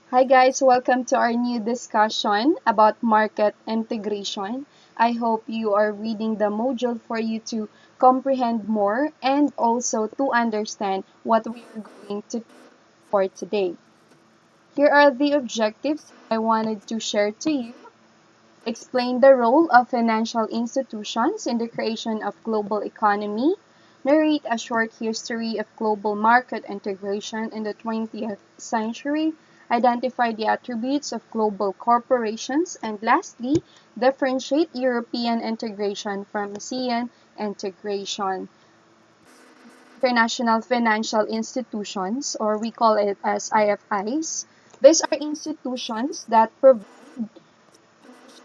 Hi guys, welcome to our new discussion about market integration. I hope you are reading the module for you to comprehend more and also to understand what we are going to do for today. Here are the objectives I wanted to share to you. Explain the role of financial institutions in the creation of global economy. Narrate a short history of global market integration in the 20th century. Identify the attributes of global corporations. And lastly, differentiate European integration from ASEAN integration. International financial institutions, or we call it as IFIs. These are institutions that provide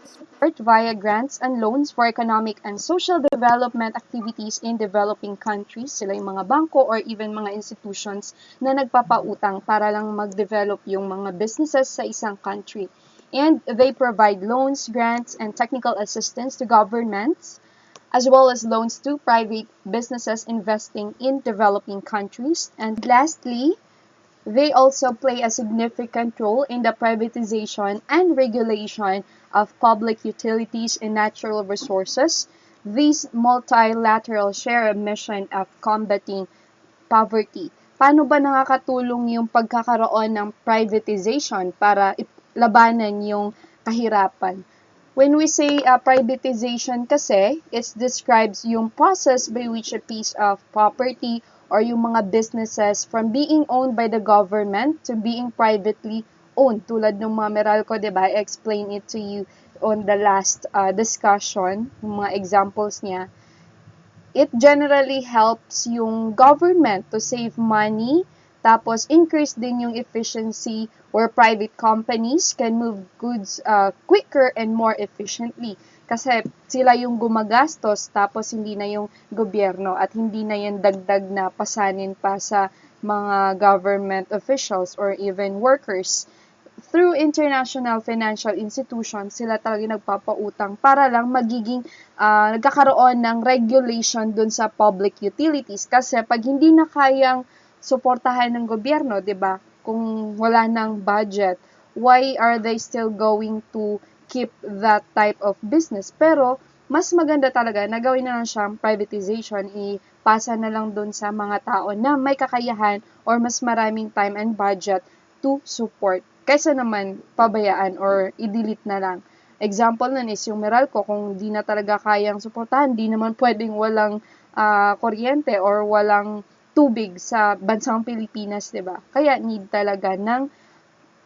support via grants and loans for economic and social development activities in developing countries. Sila yung mga bangko or even mga institutions na nagpapautang para lang mag-develop yung mga businesses sa isang country. And they provide loans, grants, and technical assistance to governments, as well as loans to private businesses investing in developing countries. And lastly, they also play a significant role in the privatization and regulation of public utilities and natural resources. These multilateral share a mission of combating poverty. Paano ba nakakatulong yung pagkakaroon ng privatization para labanan yung kahirapan? When we say privatization kasi, it describes yung process by which a piece of property or yung mga businesses from being owned by the government to being privately owned. Tulad ng mga Meralco, diba? I explained it to you on the last discussion, yung mga examples niya. It generally helps yung government to save money, tapos increase din yung efficiency where private companies can move goods quicker and more efficiently. Kasi sila yung gumagastos tapos hindi na yung gobyerno at hindi na yung dagdag na pasanin pa sa mga government officials or even workers. Through international financial institutions, sila talaga nagpapautang para lang nagkakaroon ng regulation dun sa public utilities. Kasi pag hindi na kayang suportahan ng gobyerno, 'di ba? Kung wala ng budget, why are they still going to keep that type of business? Pero mas maganda talaga na gawin na lang siyang privatization, ipasa na lang dun sa mga tao na may kakayahan or mas maraming time and budget to support kaysa naman pabayaan or i-delete na lang. Example nun is yung Meralco, kung di na talaga kayang suportahan, di naman pwedeng walang kuryente or walang tubig sa bansang Pilipinas, 'di ba? Kaya need talaga ng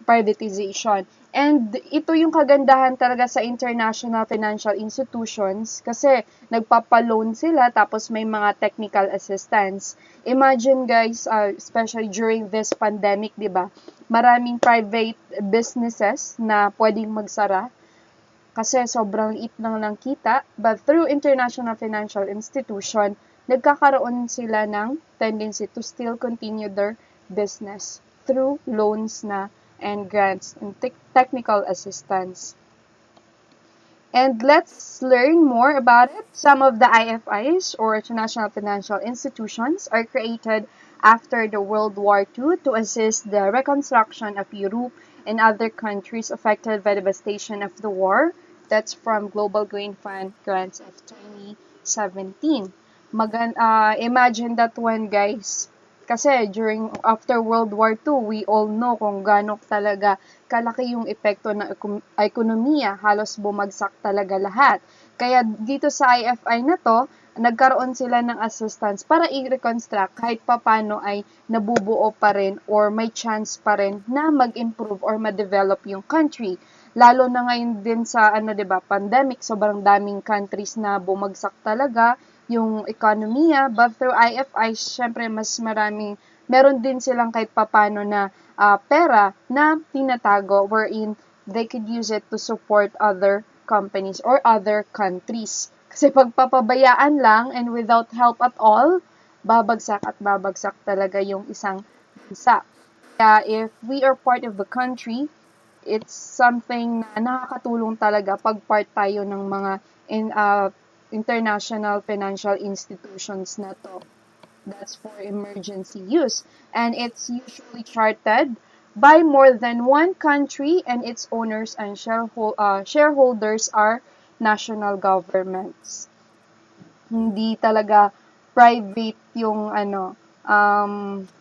privatization. And ito yung kagandahan talaga sa international financial institutions kasi nagpapaloan sila tapos may mga technical assistance. Imagine guys, especially during this pandemic, 'di ba? Maraming private businesses na pwedeng magsara kasi sobrang liit lang ng kita, but through international financial institution, nagkakaroon sila ng tendency to still continue their business through loans na and grants and technical assistance. And let's learn more about it. Some of the IFIs, or international financial institutions, are created after the World War II to assist the reconstruction of Europe and other countries affected by the devastation of the war. That's from Global Green Fund grants of 2017. Imagine that one, guys. Kasi after World War II, we all know kung gaano talaga kalaki yung epekto ng ekonomiya. Halos bumagsak talaga lahat. Kaya dito sa IFI na to, nagkaroon sila ng assistance para i-reconstruct kahit papano ay nabubuo pa rin or may chance pa rin na mag-improve or ma-develop yung country. Lalo na ngayon din sa 'di ba, pandemic, sobrang daming countries na bumagsak talaga yung ekonomiya, but through IFI, syempre mas meron din silang kahit papano na pera na tinatago wherein they could use it to support other companies or other countries. Kasi pagpapabayaan lang and without help at all, babagsak at babagsak talaga yung isang bansa. Kaya if we are part of the country, it's something na nakakatulong talaga pag part tayo ng mga international financial institutions na to. That's for emergency use. And it's usually chartered by more than one country, and its owners and shareholders are national governments. Hindi talaga private yung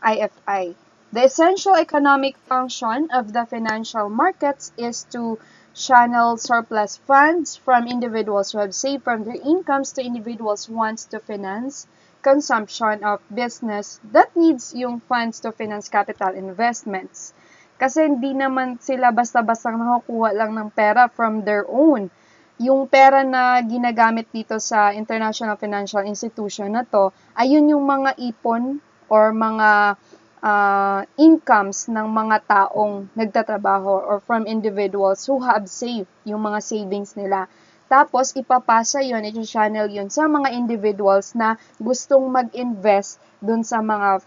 IFI. The essential economic function of the financial markets is to channel surplus funds from individuals who have saved from their incomes to individuals who wants to finance consumption of business that needs yung funds to finance capital investments. Kasi hindi naman sila basta-basta nakukuha lang ng pera from their own. Yung pera na ginagamit dito sa international financial institution na to, ayun yung mga ipon or mga incomes ng mga taong nagtatrabaho or from individuals who have saved yung mga savings nila. Tapos, ipapasa yun, i-channel yun sa mga individuals na gustong mag-invest dun sa mga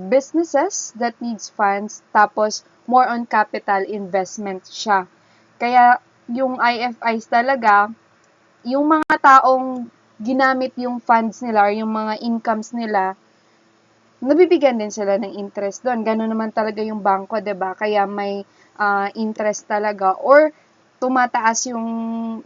businesses that needs funds. Tapos, more on capital investment siya. Kaya, yung IFIs talaga, yung mga taong ginamit yung funds nila or yung mga incomes nila, nabibigyan din sila ng interest doon. Gano'n naman talaga yung bangko, 'di ba? Kaya may interest talaga or tumataas yung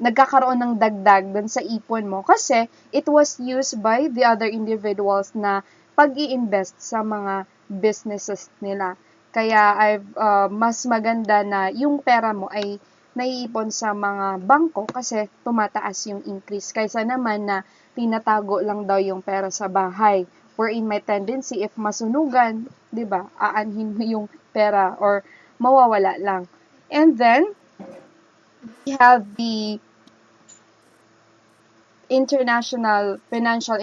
nagkakaroon ng dagdag doon sa ipon mo kasi it was used by the other individuals na pag-i-invest sa mga businesses nila. Kaya mas maganda na yung pera mo ay naiipon sa mga bangko kasi tumataas yung increase kaysa naman na tinatago lang daw yung pera sa bahay. Wherein may tendency, if masunugan, 'di ba, aanhin mo yung pera or mawawala lang. And then, we have the international financial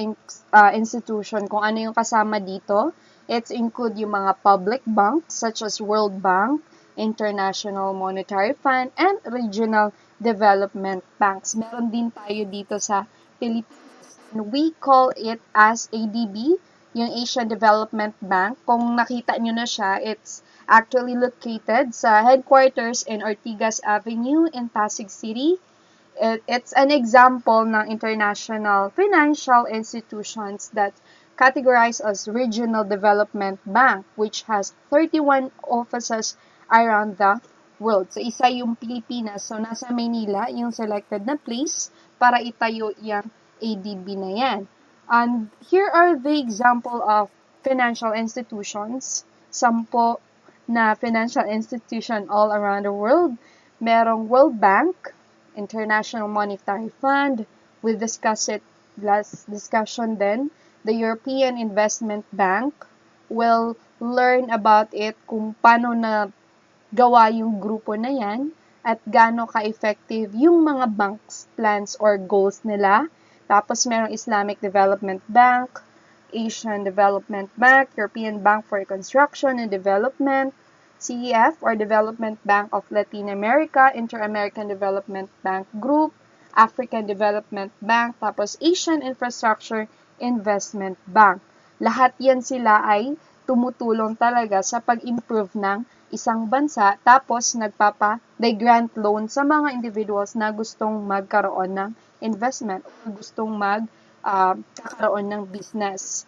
institution, kung ano yung kasama dito. It's include yung mga public banks such as World Bank, International Monetary Fund, and regional development banks. Meron din tayo dito sa Pilipinas. We call it as ADB, yung Asian Development Bank. Kung nakita nyo na siya, it's actually located sa headquarters in Ortigas Avenue in Pasig City. It's an example ng international financial institutions that categorized as Regional Development Bank, which has 31 offices around the world. So, isa yung Pilipinas. So, nasa Maynila, yung selected na place para itayo yung ADB na yan. And here are the example of financial institutions. 10 na financial institution all around the world. Merong World Bank, International Monetary Fund. We discussed it last discussion then. The European Investment Bank. We'll learn about it kung paano na gawa yung grupo na yan at gaano ka-effective yung mga banks, plans, or goals nila. Tapos merong Islamic Development Bank, Asian Development Bank, European Bank for Reconstruction and Development, CEF or Development Bank of Latin America, Inter-American Development Bank Group, African Development Bank, tapos Asian Infrastructure Investment Bank. Lahat yan sila ay tumutulong talaga sa pag-improve ng isang bansa, tapos they grant loan sa mga individuals na gustong magkaroon ng investment, gustong kakaroon ng business.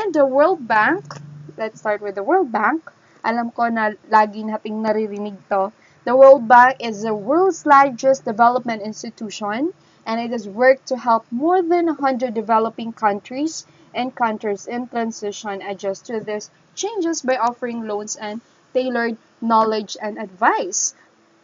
And the World Bank, let's start with the World Bank. Alam ko na lagi nating naririnig to. The World Bank is the world's largest development institution, and it has worked to help more than 100 developing countries and countries in transition adjust to these changes by offering loans and tailored knowledge and advice.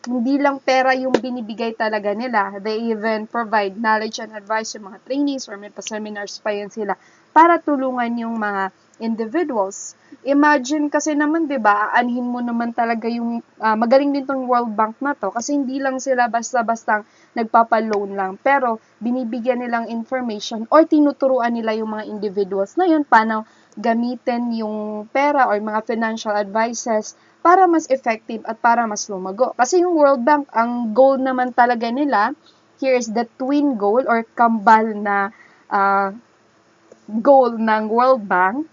Hindi lang pera yung binibigay talaga nila. They even provide knowledge and advice yung mga trainings or may pa-seminars pa yan sila para tulungan yung mga individuals. Imagine kasi naman, 'di ba, aanhin mo naman talaga yung magaling din tong World Bank na to kasi hindi lang sila basta-bastang nagpapa-loan lang, pero binibigyan nilang information or tinuturuan nila yung mga individuals na yun paano gamitin yung pera or mga financial advices para mas effective at para mas lumago. Kasi yung World Bank, ang goal naman talaga nila, here is the twin goal or kambal na goal ng World Bank.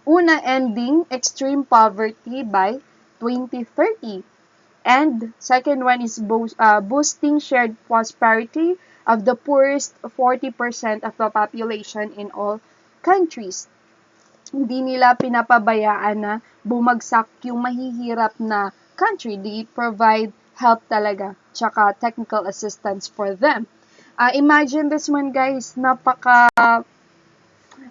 Una, ending extreme poverty by 2030. And second one is boosting shared prosperity of the poorest 40% of the population in all countries. Hindi nila pinapabayaan na bumagsak yung mahihirap na country, they provide help talaga, tsaka technical assistance for them. Imagine this one guys,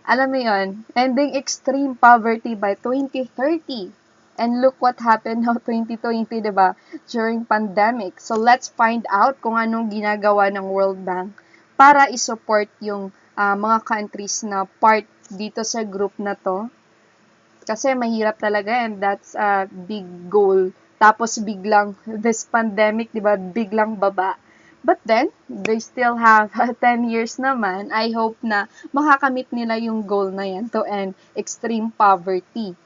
alam mo yun, ending extreme poverty by 2030. And look what happened now 2020, diba? During pandemic. So let's find out kung anong ginagawa ng World Bank para isupport yung mga countries na part dito sa group na to. Kasi mahirap talaga and that's a big goal. Tapos biglang, this pandemic, di ba, biglang baba. But then, they still have 10 years naman. I hope na makakamit nila yung goal na yan to end extreme poverty.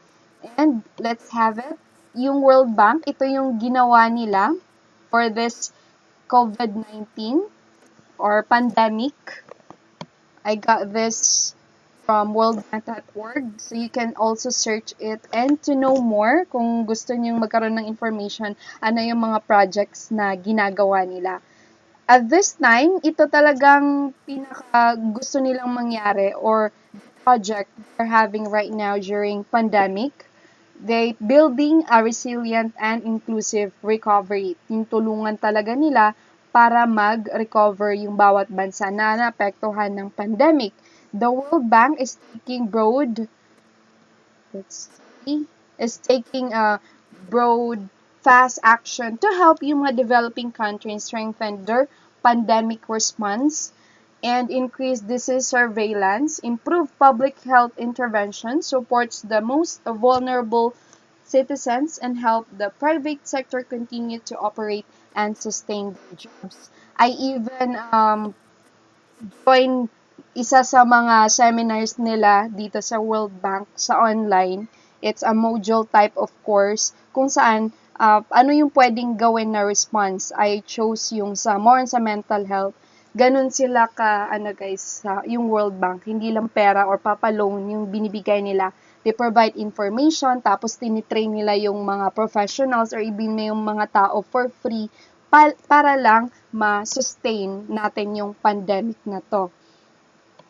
And let's have it. Yung World Bank, ito yung ginawa nila for this COVID-19 or pandemic. I got this from worldbank.org. So you can also search it and to know more kung gusto niyo magkaroon ng information, ano yung mga projects na ginagawa nila. At this time, ito talagang pinaka gusto nilang mangyari or project they're having right now during pandemic. They building a resilient and inclusive recovery. Yung tulungan talaga nila para mag-recover yung bawat bansa na naapektuhan ng pandemic. The World Bank is taking a broad, fast action to help yung mga developing countries strengthen their pandemic response and increase disease surveillance, improve public health intervention, supports the most vulnerable citizens, and help the private sector continue to operate and sustain their jobs. I even join isa sa mga seminars nila dito sa World Bank sa online. It's a module type of course kung saan ano yung pwedeng gawin na response. I chose yung sa more sa mental health. Ganun sila yung World Bank. Hindi lang pera or papaloan yung binibigay nila. They provide information, tapos tinitrain nila yung mga professionals or even yung mga tao for free para lang ma-sustain natin yung pandemic na to.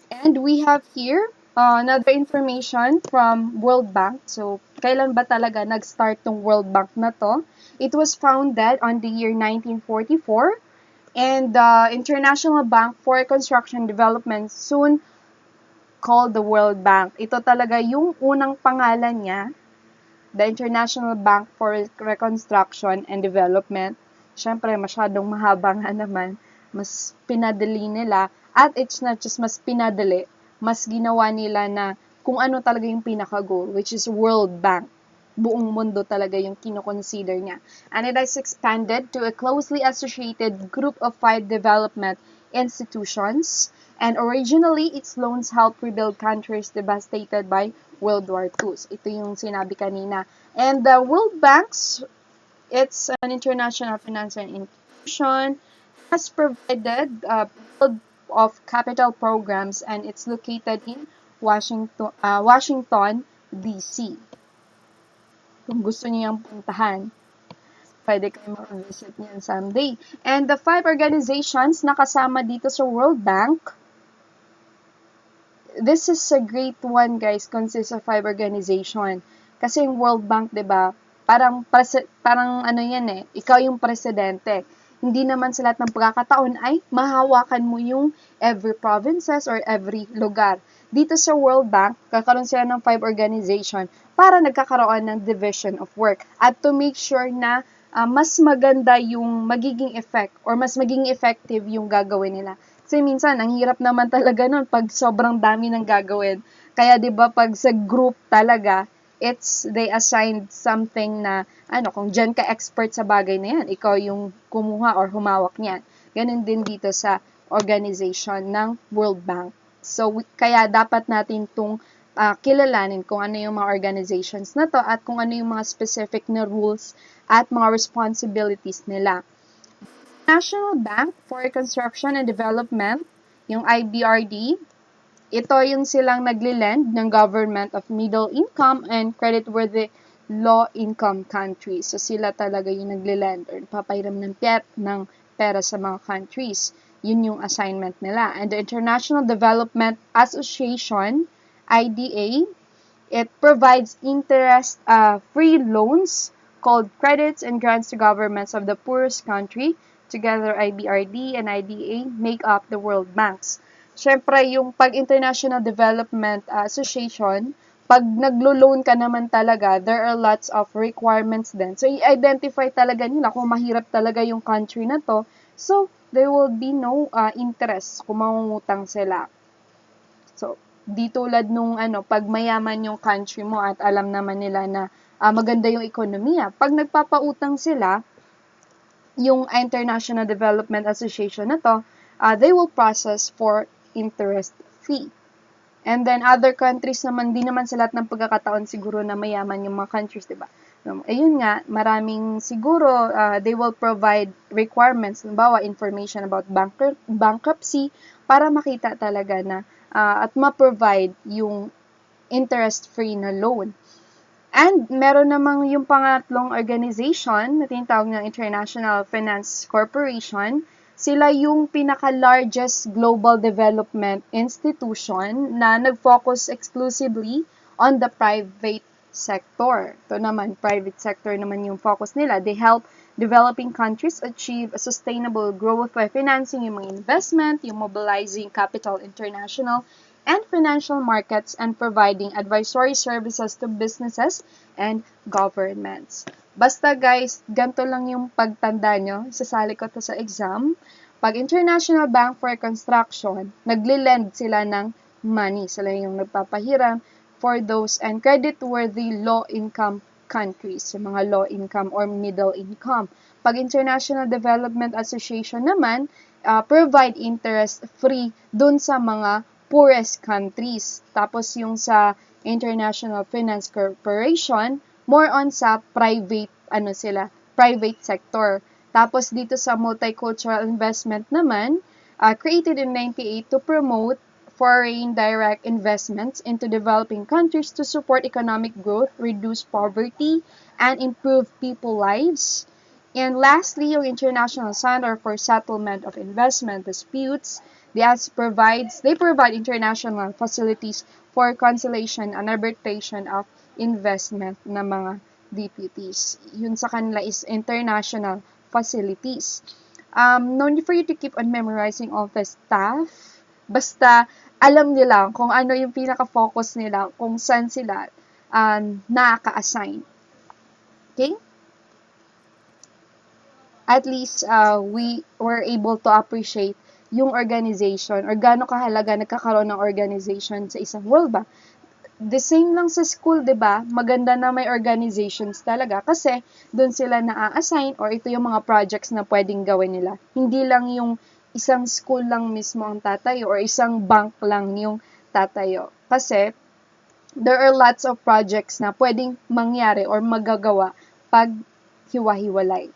And we have here another information from World Bank. So, kailan ba talaga nag-start tong World Bank na to? It was founded on the year 1944 and the International Bank for Reconstruction and Development, soon called the World Bank. Ito talaga yung unang pangalan niya, the International Bank for Reconstruction and Development. Siyempre, masyadong mahaba nga naman. Mas pinadali nila. At it's not just mas pinadali, mas ginawa nila na kung ano talaga yung pinaka-goal, which is World Bank. Buong mundo talaga yung kinoconsider niya. And it has expanded to a closely associated group of 5 development institutions. And originally, its loans helped rebuild countries devastated by World War II. So, ito yung sinabi kanina. And the World Banks, it's an international financial institution, has provided build of capital programs, and it's located in Washington, D.C. Kung gusto niyo yung puntahan, pwede kayo mag-visit niyan someday. And the 5 organizations na kasama dito sa World Bank, this is a great one guys, consists of 5 organization. Kasi yung World Bank, 'di ba? Parang ano yan ikaw yung presidente. Hindi naman sa lahat ng pagkakataon ay mahawakan mo yung every provinces or every lugar. Dito sa World Bank, kakaroon sila ng 5 organization para nagkakaroon ng division of work at to make sure na mas maganda yung magiging effect or mas magiging effective yung gagawin nila. Kasi minsan, ang hirap naman talaga nun pag sobrang dami ng gagawin. Kaya 'di ba pag sa group talaga, they assigned something na, kung dyan ka expert sa bagay na yan, ikaw yung kumuha or humawak niyan. Ganun din dito sa organization ng World Bank. So, kaya dapat natin itong kilalanin kung ano yung mga organizations na to at kung ano yung mga specific na rules at mga responsibilities nila. National Bank for Reconstruction and Development, yung IBRD, ito yung silang nagli-lend ng government of middle income and creditworthy low-income countries. So, sila talaga yung nagli-lend or papairam ng pera sa mga countries. Yun yung assignment nila. And the International Development Association, IDA, It provides interest-free loans called credits and grants to governments of the poorest country. Together, IBRD and IDA make up the World Banks. Siyempre, yung pag International Development Association, pag naglo-loan ka naman talaga, there are lots of requirements din. So, i-identify talaga nila kung mahirap talaga yung country na to. So, there will be no interest kung mangungutang sila. So, di tulad nung pag mayaman yung country mo at alam naman nila na maganda yung ekonomiya. Pag nagpapautang sila, yung International Development Association na to, they will process for interest fee. And then other countries naman, di naman sa lahat ng pagkakataon siguro na mayaman yung mga countries, diba? Ayun nga, maraming siguro, they will provide requirements, halimbawa information about bankruptcy, para makita talaga na at ma-provide yung interest-free na loan. And meron namang yung pangatlong organization na tinatawag ng International Finance Corporation. Sila yung pinaka-largest global development institution na nag-focus exclusively on the private sector. Ito naman, private sector naman yung focus nila. They help developing countries achieve a sustainable growth by financing yung mga investment, yung mobilizing capital international, and financial markets, and providing advisory services to businesses and governments. Basta guys, ganito lang yung pagtanda nyo. Isasali ko to sa exam. Pag International Bank for Reconstruction, nagli-lend sila ng money. Sila yung nagpapahiram for those and credit-worthy low-income countries, yung mga low-income or middle-income. Pag International Development Association naman, provide interest-free dun sa mga poorest countries. Tapos yung sa International Finance Corporation, more on sa private, private sector. Tapos dito sa multicultural investment naman, created in 1998 to promote foreign direct investments into developing countries to support economic growth, reduce poverty, and improve people's lives. And lastly, yung International Center for Settlement of Investment Disputes, they provide international facilities for conciliation and arbitration of investment na mga deputies. Yun sa kanila is international facilities. No need for you to keep on memorizing all the stuff. Basta alam nila kung ano yung pinaka-focus nila, kung saan sila nakaka-assign. Okay? At least we were able to appreciate yung organization or gaano kahalaga nagkakaroon ng organization sa isang World Bank. The same lang sa school, 'di ba? Maganda na may organizations talaga kasi doon sila na-assign or ito yung mga projects na pwedeng gawin nila. Hindi lang yung isang school lang mismo ang tatayo or isang bank lang yung tatayo. Kasi there are lots of projects na pwedeng mangyari or magagawa pag hiwa-hiwalay.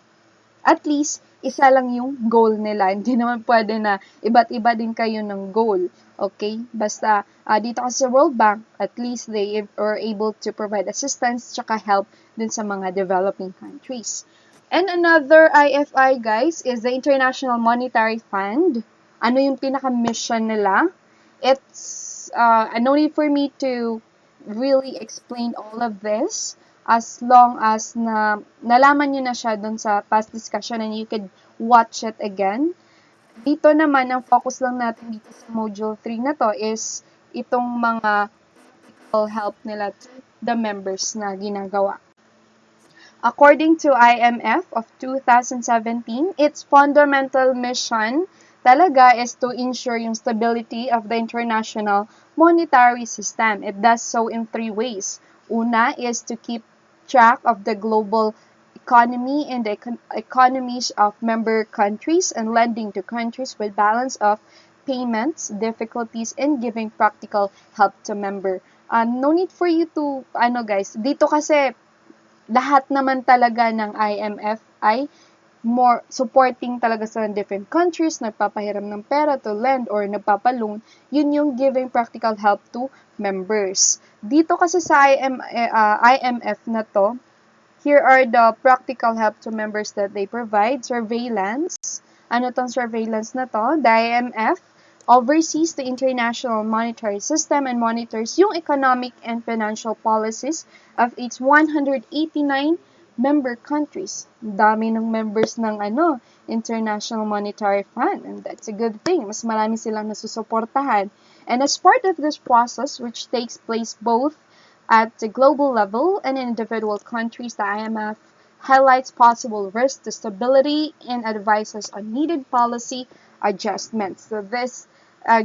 At least, isa lang yung goal nila. Hindi naman pwede na iba't-iba din kayo ng goal. Okay? Basta, dito kasi sa World Bank, at least they are able to provide assistance tsaka help dun sa mga developing countries. And another IFI, guys, is the International Monetary Fund. Ano yung pinaka-mission nila? It's, no need for me to really explain all of this, as long as na nalaman nyo na siya dun sa past discussion and you could watch it again. Dito naman, ang focus lang natin dito sa Module 3 na to is itong mga help nila to the members na ginagawa. According to IMF of 2017, its fundamental mission talaga is to ensure yung stability of the international monetary system. It does so in 3 ways. Una is to keep track of the global economy and the economies of member countries and lending to countries with balance of payments, difficulties, and giving practical help to member. No need for you to, guys, dito kasi lahat naman talaga ng IMF ay more supporting talaga sa different countries, nagpapahiram ng pera to lend or nagpapaloan, yun yung giving practical help to members. Dito kasi sa IMF na to, here are the practical help to members that they provide. Surveillance. Ano tong surveillance na to? The IMF oversees the international monetary system and monitors yung economic and financial policies of its 189 member countries. Ang dami ng members ng International Monetary Fund, and that's a good thing. Mas marami silang nasusuportahan. And as part of this process, which takes place both at the global level and in individual countries, the IMF highlights possible risks to stability and advises on needed policy adjustments. So this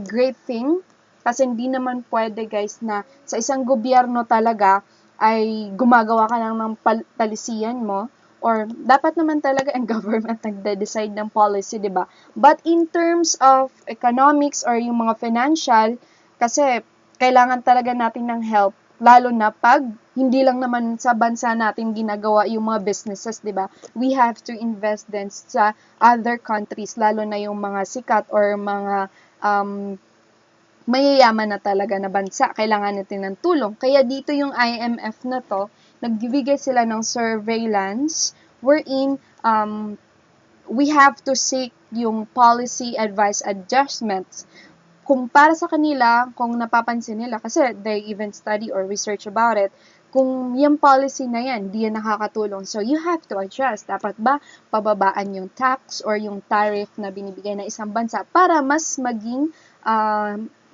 great thing, kasi hindi naman pwede guys na sa isang gobyerno talaga ay gumagawa ka lang ng talisiyan mo, or dapat naman talaga ang government nagde-decide ng policy, di ba? But in terms of economics or yung mga financial, kasi kailangan talaga natin ng help, lalo na pag hindi lang naman sa bansa natin ginagawa yung mga businesses, di ba? We have to invest din sa other countries, lalo na yung mga sikat or mga mayayaman na talaga na bansa. Kailangan natin ng tulong. Kaya dito yung IMF na to, nagbibigay sila ng surveillance wherein we have to seek yung policy advice adjustments. Kung para sa kanila, kung napapansin nila, kasi they even study or research about it, kung yung policy na yan, di yan nakakatulong. So, you have to adjust. Dapat ba pababaan yung tax or yung tariff na binibigay ng isang bansa para mas maging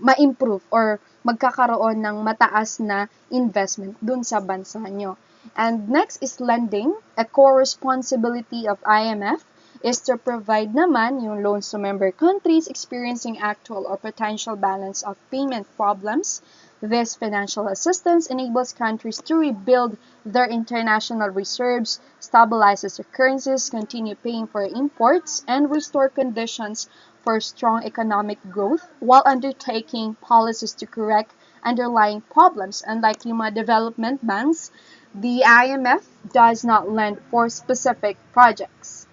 ma-improve or magkakaroon ng mataas na investment dun sa bansa nyo. And next is lending. A core responsibility of IMF is to provide naman yung loans to member countries experiencing actual or potential balance of payment problems. This financial assistance enables countries to rebuild their international reserves, stabilizes their currencies, continue paying for imports, and restore conditions for strong economic growth while undertaking policies to correct underlying problems. Unlike yung mga development banks, the IMF does not lend for specific projects.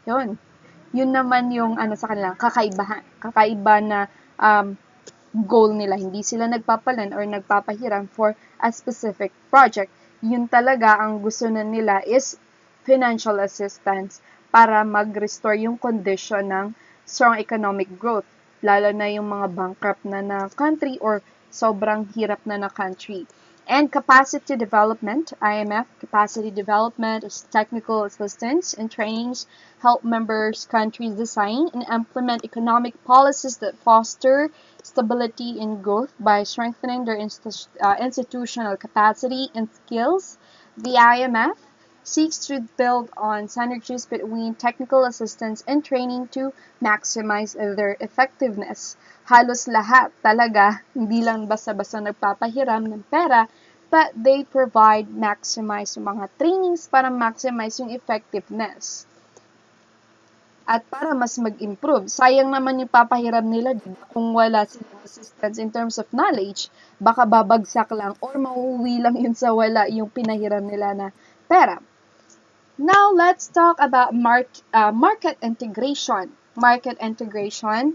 Yun. Yun naman yung sa kanila, kakaiba na goal nila. Hindi sila nagpapalan or nagpapahiram for a specific project. Yun talaga ang gusto na nila is financial assistance para mag-restore yung condition ng strong economic growth, lalo na yung mga bankrupt na country or sobrang hirap na country. And capacity development, IMF capacity development is technical assistance and trainings help members countries design and implement economic policies that foster stability and growth by strengthening their institutional capacity and skills. The IMF seeks to build on synergies between technical assistance and training to maximize their effectiveness. Halos lahat talaga, hindi lang basta-basta nagpapahiram ng pera, but they provide maximize yung mga trainings para maximize yung effectiveness. At para mas mag-improve. Sayang naman yung papahiram nila kung wala silang assistance in terms of knowledge, baka babagsak lang or mauuwi lang yun sa wala yung pinahiram nila na pera. Now, let's talk about market integration. Market integration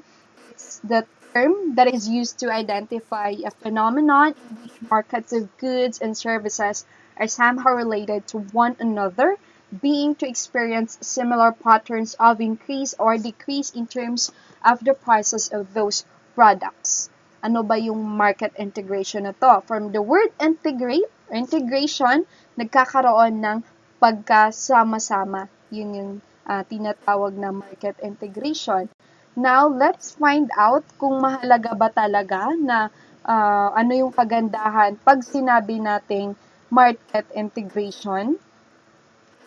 is the term that is used to identify a phenomenon in which markets of goods and services are somehow related to one another, being to experience similar patterns of increase or decrease in terms of the prices of those products. Ano ba yung market integration na to? From the word integration, nagkakaroon ng pagkasama-sama. Yun yung tinatawag na market integration. Now, let's find out kung mahalaga ba talaga na ano yung kagandahan pag sinabi nating market integration.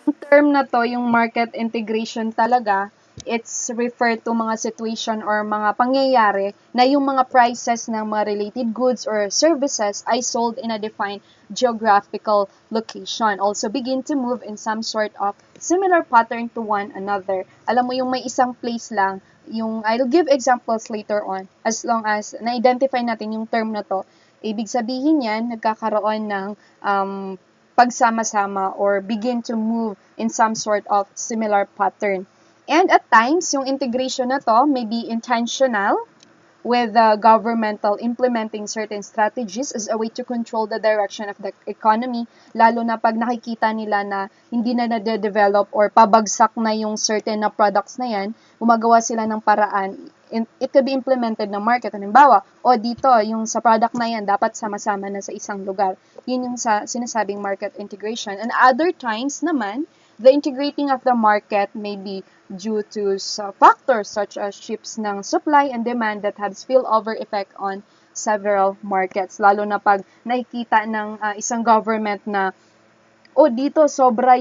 Yung term na to, yung market integration talaga, it's referred to mga situation or mga pangyayari na yung mga prices ng mga related goods or services ay sold in a defined geographical location. Also begin to move in some sort of similar pattern to one another. Alam mo yung may isang place lang, yung I'll give examples later on as long as na-identify natin yung term na to. Ibig sabihin yan, nagkakaroon ng pagsama-sama or begin to move in some sort of similar pattern. And at times, yung integration na to may be intentional with the governmental implementing certain strategies as a way to control the direction of the economy, lalo na pag nakikita nila na hindi na nade-develop or pabagsak na yung certain na products na yan, gumagawa sila ng paraan it could be implemented ng market. Halimbawa, dito, yung sa product na yan, dapat sama-sama na sa isang lugar. Yun yung sa sinasabing market integration. And other times naman, the integrating of the market may be due to factors such as shifts ng supply and demand that have spillover effect on several markets. Lalo na pag nakikita ng isang government na dito sobra-sobra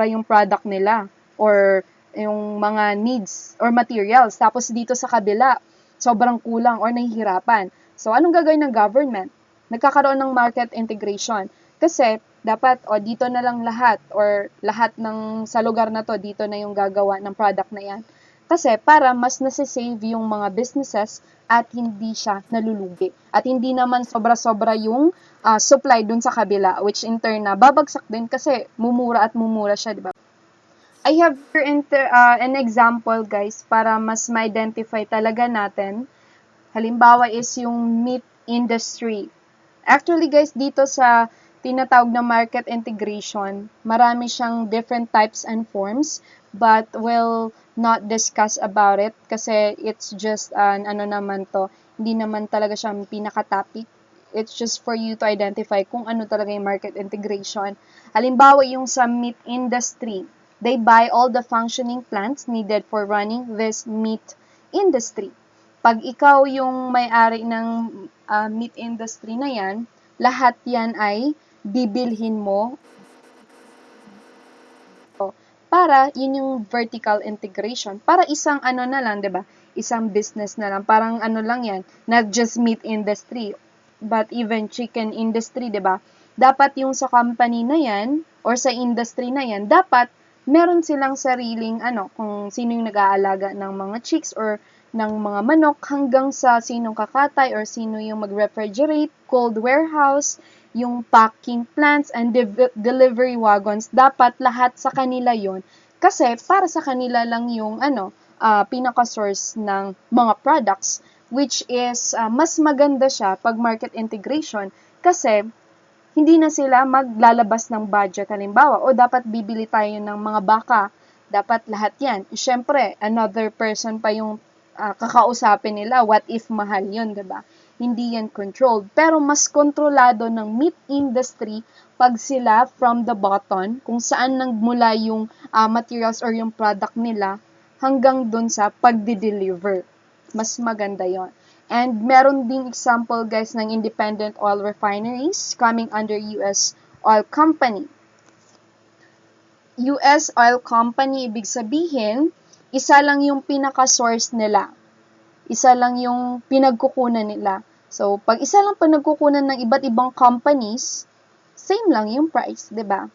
yung product nila or yung mga needs or materials. Tapos dito sa kabila, sobrang kulang or nahihirapan. So, anong gagawin ng government? Nagkakaroon ng market integration. Kasi, dapat, dito na lang lahat or lahat ng sa lugar na to, dito na yung gagawa ng product na yan. Kasi, para mas nasisave yung mga businesses at hindi siya nalulugi. At hindi naman sobra-sobra yung supply dun sa kabila, which in turn na babagsak din kasi mumura siya, di ba? I have here an example, guys, para mas ma-identify talaga natin. Halimbawa is yung meat industry. Actually, guys, dito sa tinatawag na market integration, marami siyang different types and forms, but we'll not discuss about it kasi it's just hindi naman talaga siyang pinaka-topic. It's just for you to identify kung ano talaga yung market integration. Halimbawa, yung sa meat industry, they buy all the functioning plants needed for running this meat industry. Pag ikaw yung may-ari ng meat industry na yan, lahat yan ay bibilhin mo para yun yung vertical integration. Para isang na lang, 'di ba? Isang business na lang. Parang lang yan, not just meat industry, but even chicken industry, 'di ba? Dapat yung sa company na yan or sa industry na yan, dapat meron silang sariling kung sino yung nag-aalaga ng mga chicks or ng mga manok hanggang sa sinong kakatay or sino yung mag-refrigerate, cold warehouse, yung packing plants and delivery wagons, dapat lahat sa kanila yon. Kasi para sa kanila lang yung pinaka-source ng mga products, which is mas maganda siya pag market integration kasi hindi na sila maglalabas ng budget. Halimbawa, dapat bibili tayo ng mga baka. Dapat lahat yan. Siyempre, another person pa yung kakausapin nila. What if mahal yun, diba? Hindi yan controlled. Pero mas kontrolado ng meat industry pag sila from the bottom, kung saan nagmula yung materials or yung product nila, hanggang dun sa pagdi-deliver. Mas maganda yon. And meron ding example, guys, ng independent oil refineries coming under U.S. Oil Company. U.S. Oil Company, ibig sabihin, isa lang yung pinaka-source nila. Isa lang yung pinagkukunan nila. So, pag isa lang pinagkukunan ng iba't ibang companies, same lang yung price, 'di ba?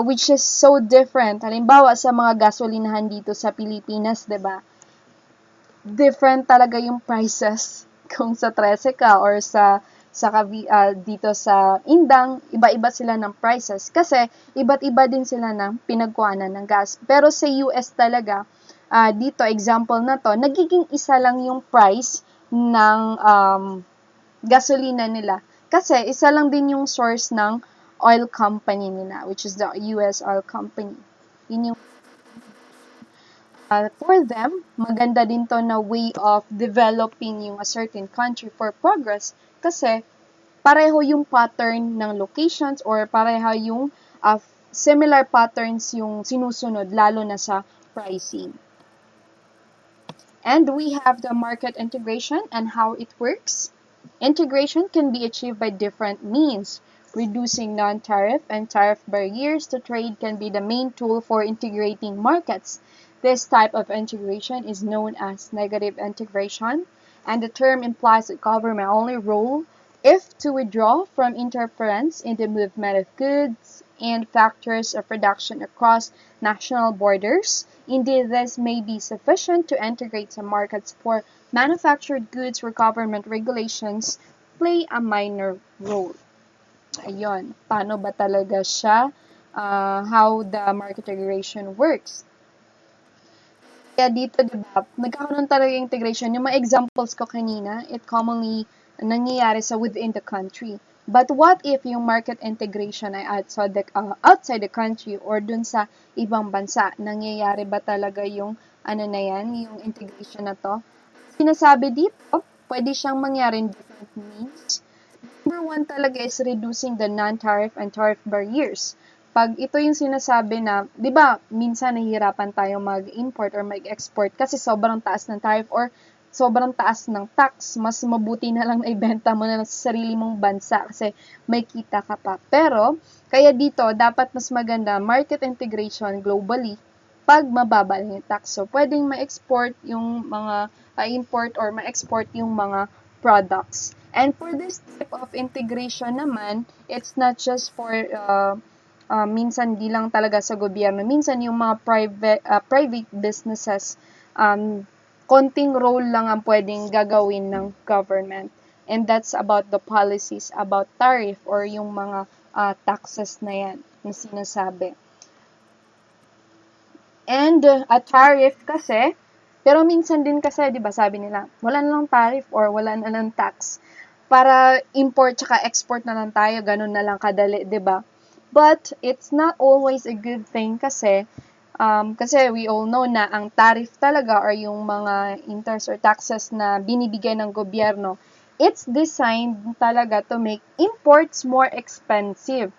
Which is so different. Halimbawa, sa mga gasolinahan dito sa Pilipinas, 'di ba? Different talaga yung prices kung sa 13 ka or dito sa Indang, iba-iba sila ng prices kasi iba't iba din sila ng pinagkuhanan ng gas. Pero sa US talaga, dito example na to, nagiging isa lang yung price ng gasolina nila kasi isa lang din yung source ng oil company nila, which is the US Oil Company. Yun yung for them, maganda din to na way of developing yung a certain country for progress kasi pareho yung pattern ng locations or pareho yung similar patterns yung sinusunod lalo na sa pricing. And we have the market integration and how it works. Integration can be achieved by different means. Reducing non-tariff and tariff barriers to trade can be the main tool for integrating markets. This type of integration is known as negative integration, and the term implies that government only role if to withdraw from interference in the movement of goods and factors of production across national borders. Indeed, this may be sufficient to integrate some markets for manufactured goods where government regulations play a minor role. Ayun, paano ba talaga siya? How the market integration works. Kaya dito, diba, nagkakaroon talaga yung integration. Yung mga examples ko kanina, it commonly nangyayari sa within the country. But what if yung market integration ay outside the country or dun sa ibang bansa? Nangyayari ba talaga yung ano na yan, yung integration na to. Sinasabi dito, pwede siyang mangyari in different means. Number one talaga is reducing the non-tariff and tariff barriers. Pag ito yung sinasabi na, di ba, minsan nahihirapan tayo mag-import or mag-export kasi sobrang taas ng tariff or sobrang taas ng tax. Mas mabuti na lang na ibenta mo na sa sarili mong bansa kasi may kita ka pa. Pero, kaya dito, dapat mas maganda market integration globally pag mababa yung tax. So, pwedeng ma-export yung mga import or ma-export yung mga products. And for this type of integration naman, it's not just for minsan di lang talaga sa gobyerno. Minsan yung mga private businesses, konting role lang ang pwedeng gagawin ng government. And that's about the policies, about tariff or yung mga taxes na yan na sinasabi. And a tariff kasi, pero minsan din kasi, di ba sabi nila, wala na lang tariff or wala na lang tax. Para import tsaka export na lang tayo, ganun na lang kadali, di ba? But it's not always a good thing kasi we all know na ang tariff talaga or yung mga interest or taxes na binibigay ng gobyerno, it's designed talaga to make imports more expensive.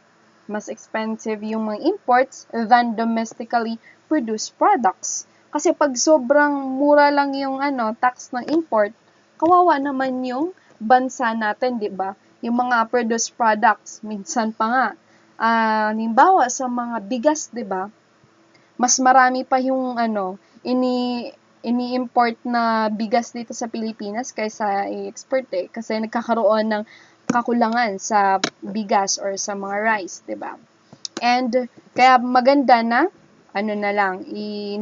Mas expensive yung mga imports than domestically produced products. Kasi pag sobrang mura lang yung tax ng import, kawawa naman yung bansa natin, 'di ba? Yung mga produced products, minsan pa nga halimbawa sa mga bigas, 'di ba? Mas marami pa yung ini-import na bigas dito sa Pilipinas kaysa i-export kasi nagkakaroon ng kakulangan sa bigas or sa mga rice, 'di ba? And kaya maganda na na lang,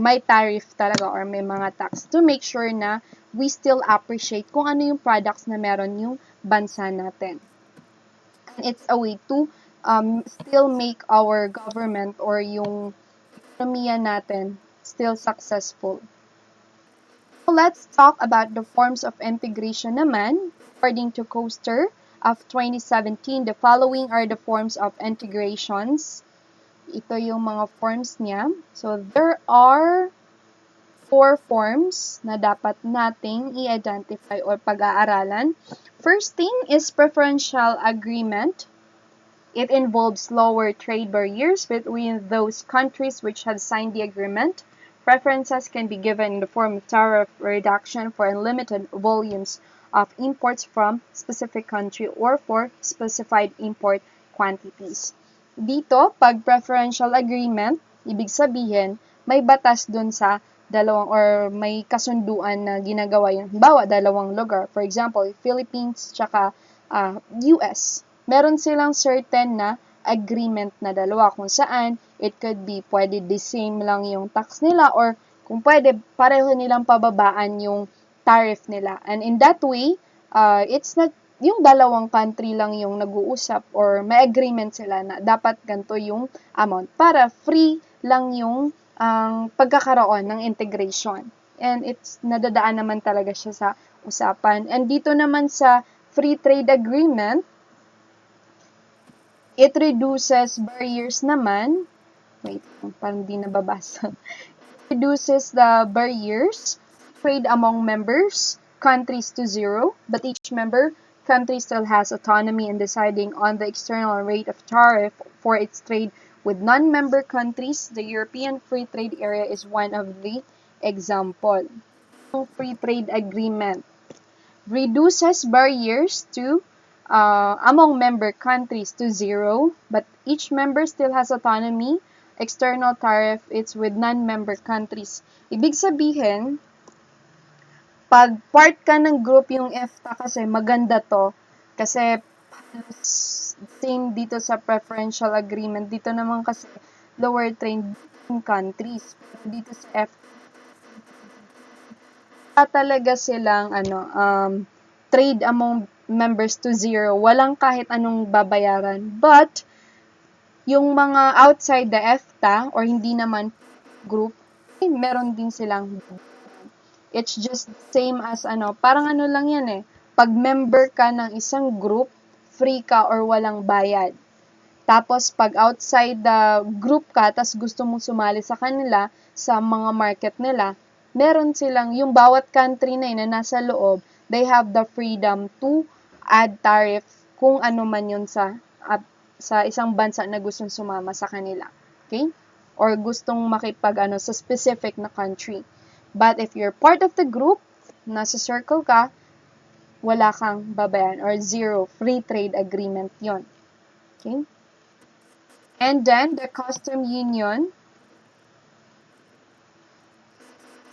may tariff talaga or may mga tax to make sure na we still appreciate kung ano yung products na meron yung bansa natin. And it's a way to still make our government or yung ekonomiya natin still successful. So let's talk about the forms of integration naman. According to Coaster of 2017, the following are the forms of integrations. Ito yung mga forms niya. So, there are 4 forms na dapat nating i-identify or pag-aaralan. First thing is preferential agreement. It involves lower trade barriers between those countries which have signed the agreement. Preferences can be given in the form of tariff reduction for unlimited volumes of imports from specific country or for specified import quantities. Dito, pag preferential agreement, ibig sabihin, may batas dun sa dalawang or may kasunduan na ginagawa yun. Halimbawa, dalawang lugar. For example, Philippines tsaka US. Meron silang certain na agreement na dalawa kung saan it could be pwede the same lang yung tax nila or kung pwede pareho nilang pababaan yung tariff nila. And in that way, it's not yung dalawang country lang yung nag-uusap or may agreement sila na dapat ganito yung amount para free lang yung pagkakaroon ng integration. And it's nadadaan naman talaga siya sa usapan. And dito naman sa free trade agreement, it reduces barriers naman. Wait, parang di nababasa. It reduces the barriers trade among members countries to zero, but each member country still has autonomy in deciding on the external rate of tariff for its trade with non-member countries. The European Free Trade Area is one of the example. Free trade agreement reduces barriers to among member countries to zero, but each member still has autonomy. External tariff, it's with non-member countries. Ibig sabihin, pag part ka ng group yung EFTA kasi maganda to kasi same dito sa preferential agreement. Dito naman kasi lower trade countries. Dito sa EFTA talaga silang trade among members to zero. Walang kahit anong babayaran. But yung mga outside the EFTA or hindi naman group, meron din silang it's just same as parang lang yan pag member ka ng isang group, free ka or walang bayad. Tapos pag outside the group ka, tas gusto mong sumali sa kanila, sa mga market nila, meron silang, yung bawat country na yun na nasa loob, they have the freedom to add tariff kung ano man yun sa isang bansa na gustong sumama sa kanila. Okay? Or gustong sa specific na country. But if you're part of the group, nasa circle ka, wala kang babayaran or zero free trade agreement yon. Okay? And then the custom union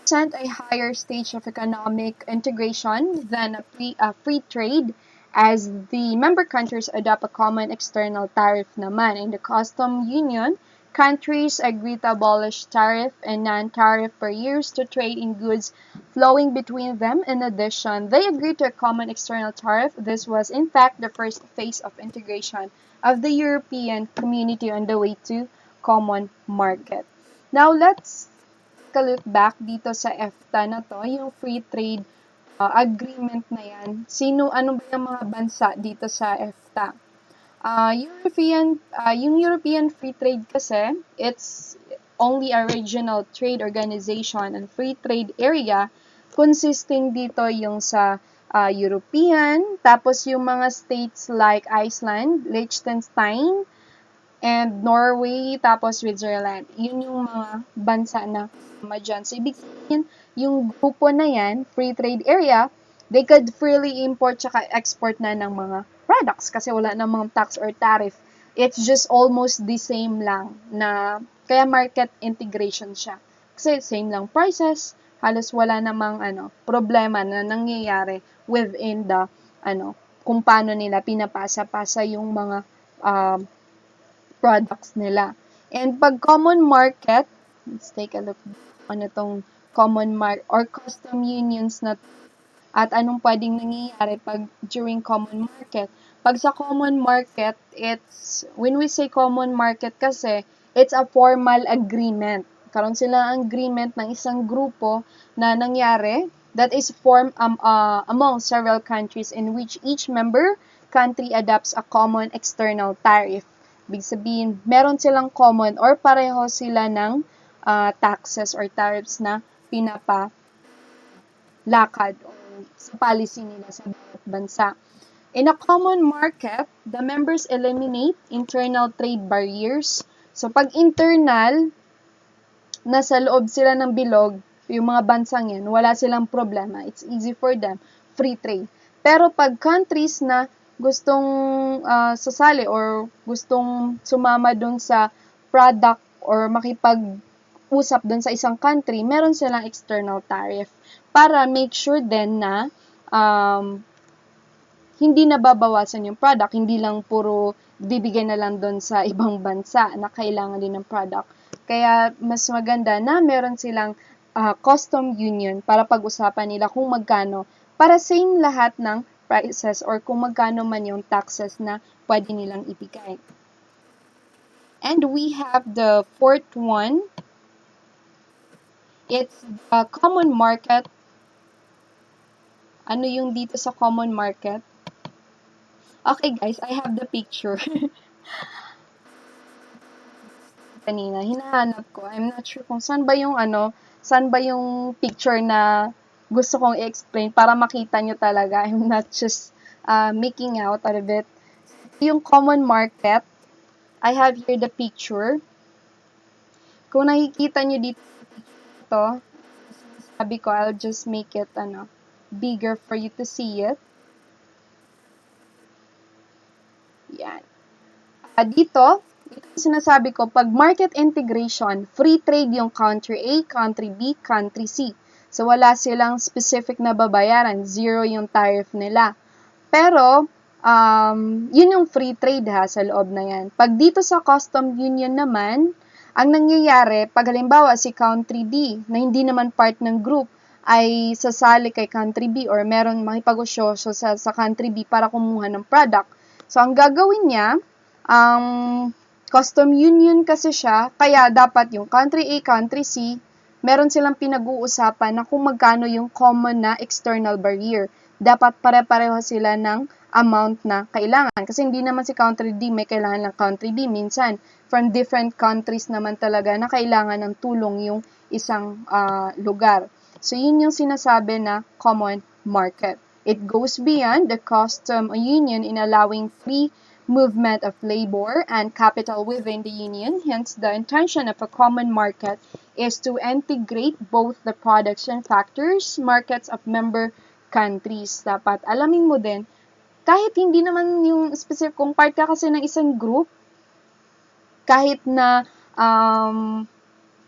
sent a higher stage of economic integration than a free trade, as the member countries adopt a common external tariff naman. In the custom union, countries agree to abolish tariff and non-tariff barriers to trade in goods flowing between them. In addition, they agreed to a common external tariff. This was, in fact, the first phase of integration of the European community on the way to common market. Now, let's look back dito sa EFTA na to, yung free trade agreement na yan. Ano ba yung mga bansa dito sa EFTA? Yung European Free Trade kasi, it's only a regional trade organization and free trade area, consisting dito yung sa European, tapos yung mga states like Iceland, Liechtenstein, and Norway, tapos Switzerland. Yun yung mga bansa na dyan. So, ibig sabihin, yung grupo na yan, free trade area, they could freely import tsaka export na ng mga products kasi wala namang tax or tariff. It's just almost the same lang na, kaya market integration siya. Kasi same lang prices, halos wala namang problema na nangyayari within the, kung paano nila pinapasa-pasa yung mga products nila. And pag common market, let's take a look on itong common market or custom unions na at anong pwedeng nangyayari pag during common market. Pag sa common market, when we say common market kasi, it's a formal agreement. Karon sila ang agreement ng isang grupo na nangyari that is formed among several countries in which each member country adopts a common external tariff. Ibig sabihin, meron silang common or pareho sila ng taxes or tariffs na pinapalakad or sa policy nila sa bawat bansa. In a common market, the members eliminate internal trade barriers. So, pag internal, nasa loob sila ng bilog, yung mga bansang yan, wala silang problema. It's easy for them. Free trade. Pero pag countries na gustong sasali or gustong sumama dun sa product or makipag-usap dun sa isang country, meron silang external tariff para make sure din na hindi nababawasan yung product, hindi lang puro bibigyan na lang dun sa ibang bansa na kailangan din ng product. Kaya mas maganda na meron silang custom union para pag-usapan nila kung magkano, para same lahat ng prices or kung magkano man yung taxes na pwede nilang ibigay. And we have the fourth one. It's the common market. Ano yung dito sa common market? Okay guys, I have the picture. Kanina, hinahanap ko. I'm not sure kung saan ba yung picture na gusto kong i-explain para makita nyo talaga. I'm not just making out of it. Yung common market, I have here the picture. Kung nakikita nyo dito, sabi ko, I'll just make it bigger for you to see it. Yan. Dito, ito sinasabi ko, pag market integration, free trade yung country A, country B, country C. So, wala silang specific na babayaran. Zero yung tariff nila. Pero, yun yung free trade sa loob na yan. Pag dito sa custom union naman, ang nangyayari, pag halimbawa si country D, na hindi naman part ng group, ay sasali kay country B or meron makipag-usyoso sa country B para kumuha ng product. So, ang gagawin niya, custom union kasi siya, kaya dapat yung country A, country C, meron silang pinag-uusapan na kung magkano yung common na external barrier. Dapat pare-pareho sila ng amount na kailangan. Kasi hindi naman si country D may kailangan ng country B. Minsan, from different countries naman talaga na kailangan ng tulong yung isang lugar. So, yun yung sinasabi na common market. It goes beyond the custom union in allowing free movement of labor and capital within the union. Hence, the intention of a common market is to integrate both the products and factors, markets of member countries. Dapat alamin mo din, kahit hindi naman yung specific, kung part ka kasi ng isang group, kahit na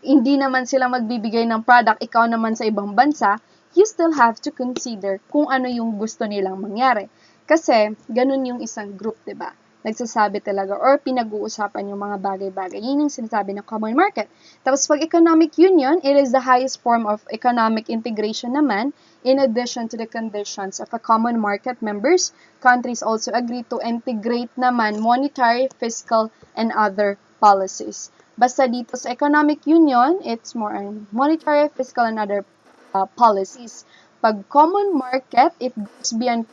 hindi naman sila magbibigay ng product, ikaw naman sa ibang bansa, you still have to consider kung ano yung gusto nilang mangyari. Kasi, ganun yung isang group, diba? Nagsasabi talaga or pinag-uusapan yung mga bagay-bagay. Yun yung sinasabi ng common market. Tapos, pag economic union, it is the highest form of economic integration naman. In addition to the conditions of a common market members, countries also agree to integrate naman monetary, fiscal, and other policies. Basta dito sa economic union, it's more on monetary, fiscal, and other policies. Pag common market, it goes beyond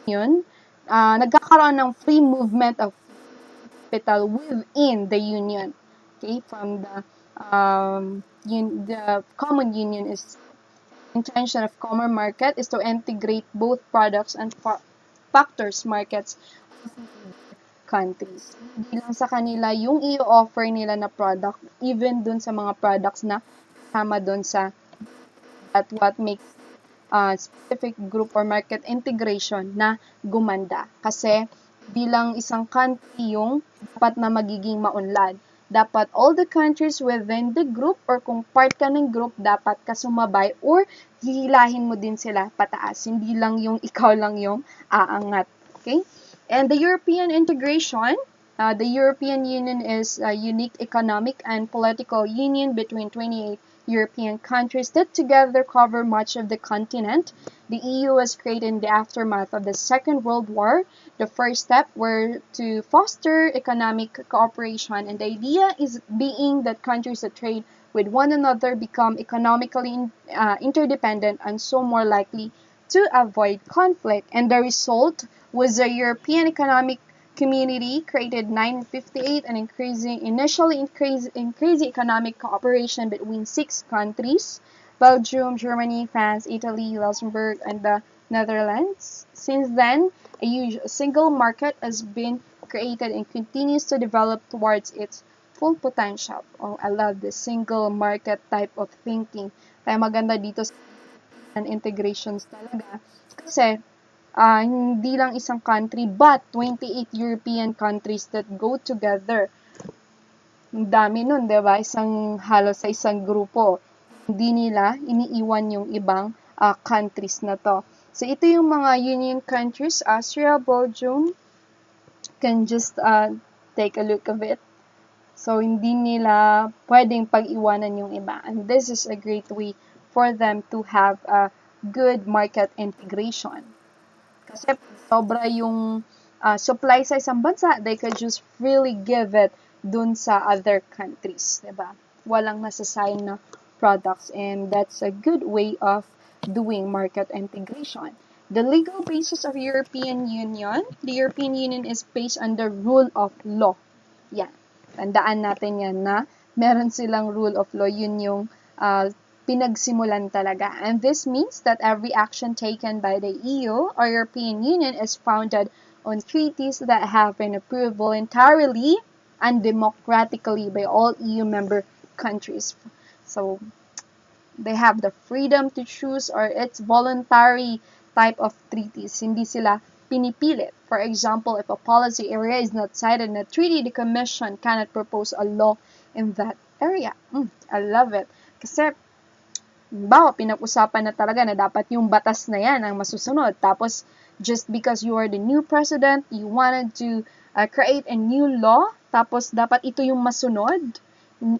union, nagkakaroon ng free movement of capital within the union. Okay, from the common union is intention of common market is to integrate both products and factors markets countries. Hindi lang sa kanila yung i-offer nila na product, even dun sa mga products na kasama dun sa that what makes specific group or market integration na gumanda. Kasi bilang isang country yung dapat na magiging maunlad. Dapat all the countries within the group or kung part ka ng group, dapat ka sumabay or hihilahin mo din sila pataas. Hindi lang yung ikaw lang yung aangat. Okay? And the European integration, the European Union is a unique economic and political union between 28 European countries that together cover much of the continent. The EU was created in the aftermath of the Second World War. The first step were to foster economic cooperation, and the idea is being that countries that trade with one another become economically interdependent and so more likely to avoid conflict. And the result was the European Economic Community created 1958 and initially increasing economic cooperation between 6 countries: Belgium, Germany, France, Italy, Luxembourg, and the Netherlands. Since then, a single market has been created and continues to develop towards its full potential. Oh, I love this single market type of thinking. Kaya maganda dito sa integrations talaga. Kasi, hindi lang isang country, but 28 European countries that go together. Ang dami nun, di ba? Halos sa isang grupo. Hindi nila iniiwan yung ibang countries na to. So, ito yung mga union countries, Austria, Belgium. Can just take a look of it. So, hindi nila pwedeng pag-iwanan yung iba. And this is a great way for them to have a good market integration. Kasi sobra yung supply sa isang bansa, they could just freely give it dun sa other countries, diba? Walang nasasayang na products, and that's a good way of doing market integration. The legal basis of European Union, the European Union is based on the rule of law. Yan. Tandaan natin yan na meron silang rule of law, yun yung pinagsimulan talaga. And this means that every action taken by the EU or European Union is founded on treaties that have been approved voluntarily and democratically by all EU member countries. So, they have the freedom to choose, or it's voluntary type of treaties. Hindi sila pinipilit. For example, if a policy area is not cited in a treaty, the Commission cannot propose a law in that area. I love it. Kasi pinag-usapan na talaga na dapat yung batas na yan ang masusunod. Tapos, just because you are the new president, you wanted to create a new law, tapos dapat ito yung masunod,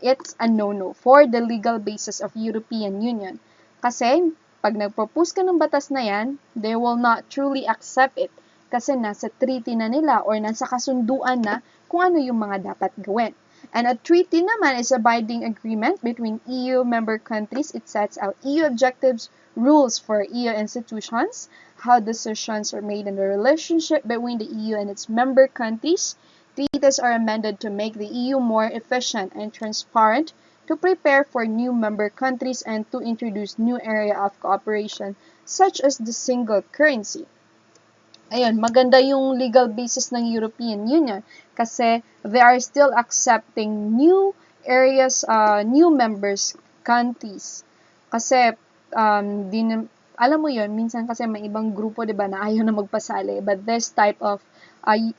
it's a no-no for the legal basis of European Union. Kasi, pag nag-propose ka ng batas na yan, they will not truly accept it. Kasi nasa treaty na nila or nasa kasunduan na kung ano yung mga dapat gawin. And a treaty naman is a binding agreement between EU member countries. It sets out EU objectives, rules for EU institutions, how decisions are made in the relationship between the EU and its member countries. Treaties are amended to make the EU more efficient and transparent to prepare for new member countries and to introduce new area of cooperation such as the single currency. Ayun, maganda yung legal basis ng European Union kasi they are still accepting new areas, new members countries. Kasi alam mo yun, minsan kasi may ibang grupo, 'di ba, na ayaw na magpasali, but this type of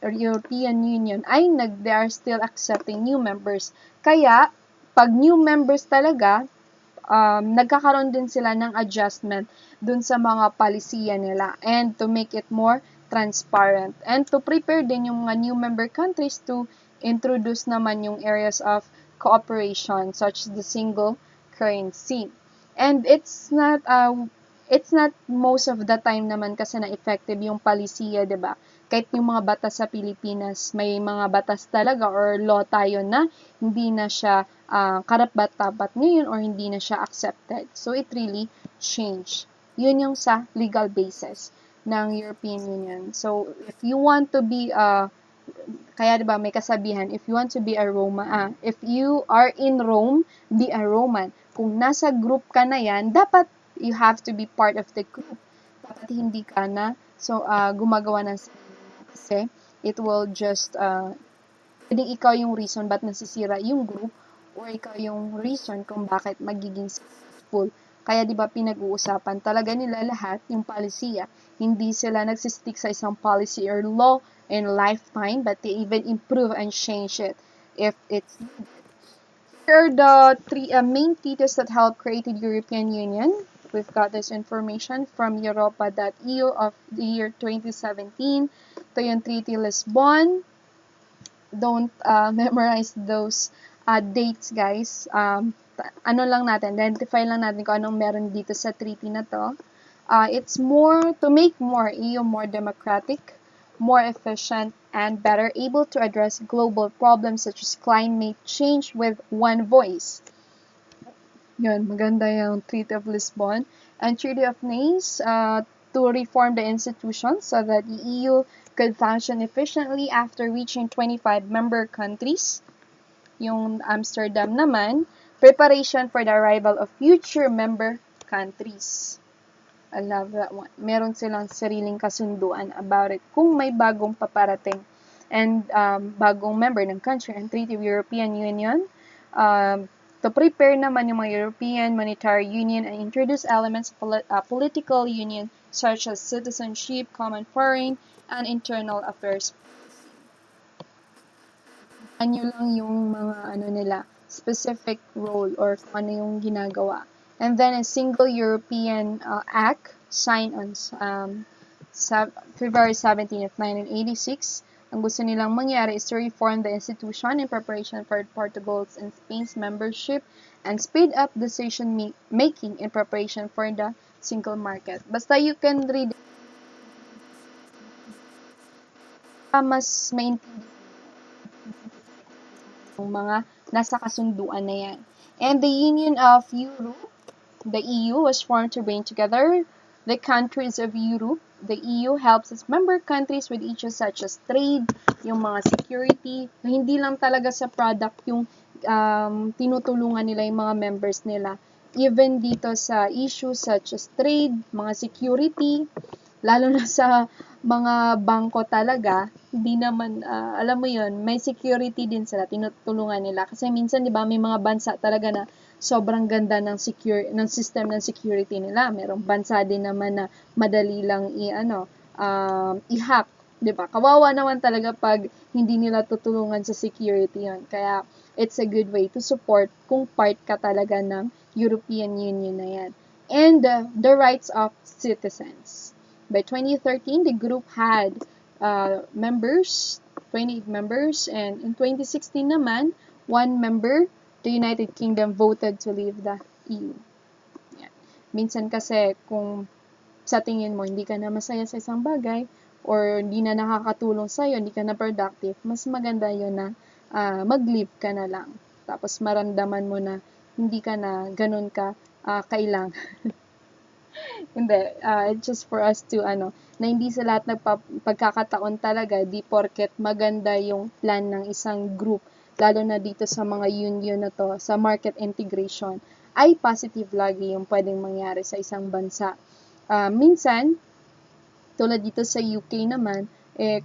European Union ay they are still accepting new members. Kaya pag new members talaga, nagkakaroon din sila ng adjustment dun sa mga palisiya nila and to make it more transparent and to prepare din yung mga new member countries to introduce naman yung areas of cooperation such as the single currency. And it's not most of the time naman kasi na effective yung palisiya, 'di ba? Kahit yung mga batas sa Pilipinas, may mga batas talaga or law tayo na hindi na siya karapat-dapat ngayon or hindi na siya accepted. So it really changed. Yun yung sa legal basis ng European Union. So if you want to be kaya 'di ba may kasabihan, if you want to be a Roman, if you are in Rome, be a Roman. Kung nasa group ka na yan, dapat you have to be part of the group. Dapat hindi ka na gumagawa ng kasi it will just pwedeng ikaw yung reason ba't nasisira yung group or ikaw yung reason kung bakit magiging successful. Kaya 'di ba pinag-uusapan talaga nila lahat yung palisiya. Hindi sila nagsistick sa isang policy or law in lifetime, but they even improve and change it if it's needed. Here are the three main treaties that helped create the European Union. We've got this information from Europa.eu of the year 2017. Ito yung Treaty Lisbon. Don't memorize those dates, guys. Identify lang natin kung anong meron dito sa treaty na to. It's more to make more EU more democratic, more efficient, and better able to address global problems such as climate change with one voice. Yun, maganda yung Treaty of Lisbon. And Treaty of Nice, to reform the institutions so that the EU could function efficiently after reaching 25 member countries. Yung Amsterdam naman, preparation for the arrival of future member countries. I love that one. Meron silang sariling kasunduan about it kung may bagong paparating and bagong member ng country and Treaty of European Union. To prepare naman yung mga European Monetary Union and introduce elements of political union such as citizenship, common foreign, and internal affairs. Ano lang yung mga nila, specific role or kung ano yung ginagawa. And then a single European Act signed on February 17 of 1986. Ang gusto nilang mangyari is to reform the institution in preparation for Portugal's and Spain's membership and speed up decision making in preparation for the single market. Basta you can read mas maintindihan yung mga nasa kasunduan na yan. And the Union of Europe, the EU, was formed to bring together the countries of Europe. The EU helps its member countries with issues such as trade, yung mga security. Hindi lang talaga sa product yung tinutulungan nila yung mga members nila. Even dito sa issues such as trade, mga security, lalo na sa mga bangko talaga, hindi naman, alam mo yun, may security din sila, tinutulungan nila. Kasi minsan, di ba, may mga bansa talaga na sobrang ganda ng system ng security nila. Merong bansa din naman na madali lang i-hack, 'di ba? Kawawa naman talaga pag hindi nila tutulungan sa security 'yon. Kaya it's a good way to support kung part ka talaga ng European Union na 'yan. And the rights of citizens. By 2013, the group had members, 28 members, and in 2016 naman, one member, the United Kingdom, voted to leave the EU. Yan. Minsan kasi kung sa tingin mo hindi ka na masaya sa isang bagay or hindi na nakakatulong sa'yo, hindi ka na productive, mas maganda yun na mag-leave ka na lang. Tapos maramdaman mo na hindi ka na ganun ka kailangan. Hindi, it's just for us to na hindi sa lahat ng pagkakataon talaga, di porket maganda yung plan ng isang group lalo na dito sa mga union na to, sa market integration, ay positive lagi yung pwedeng mangyari sa isang bansa. Minsan, tulad dito sa UK naman,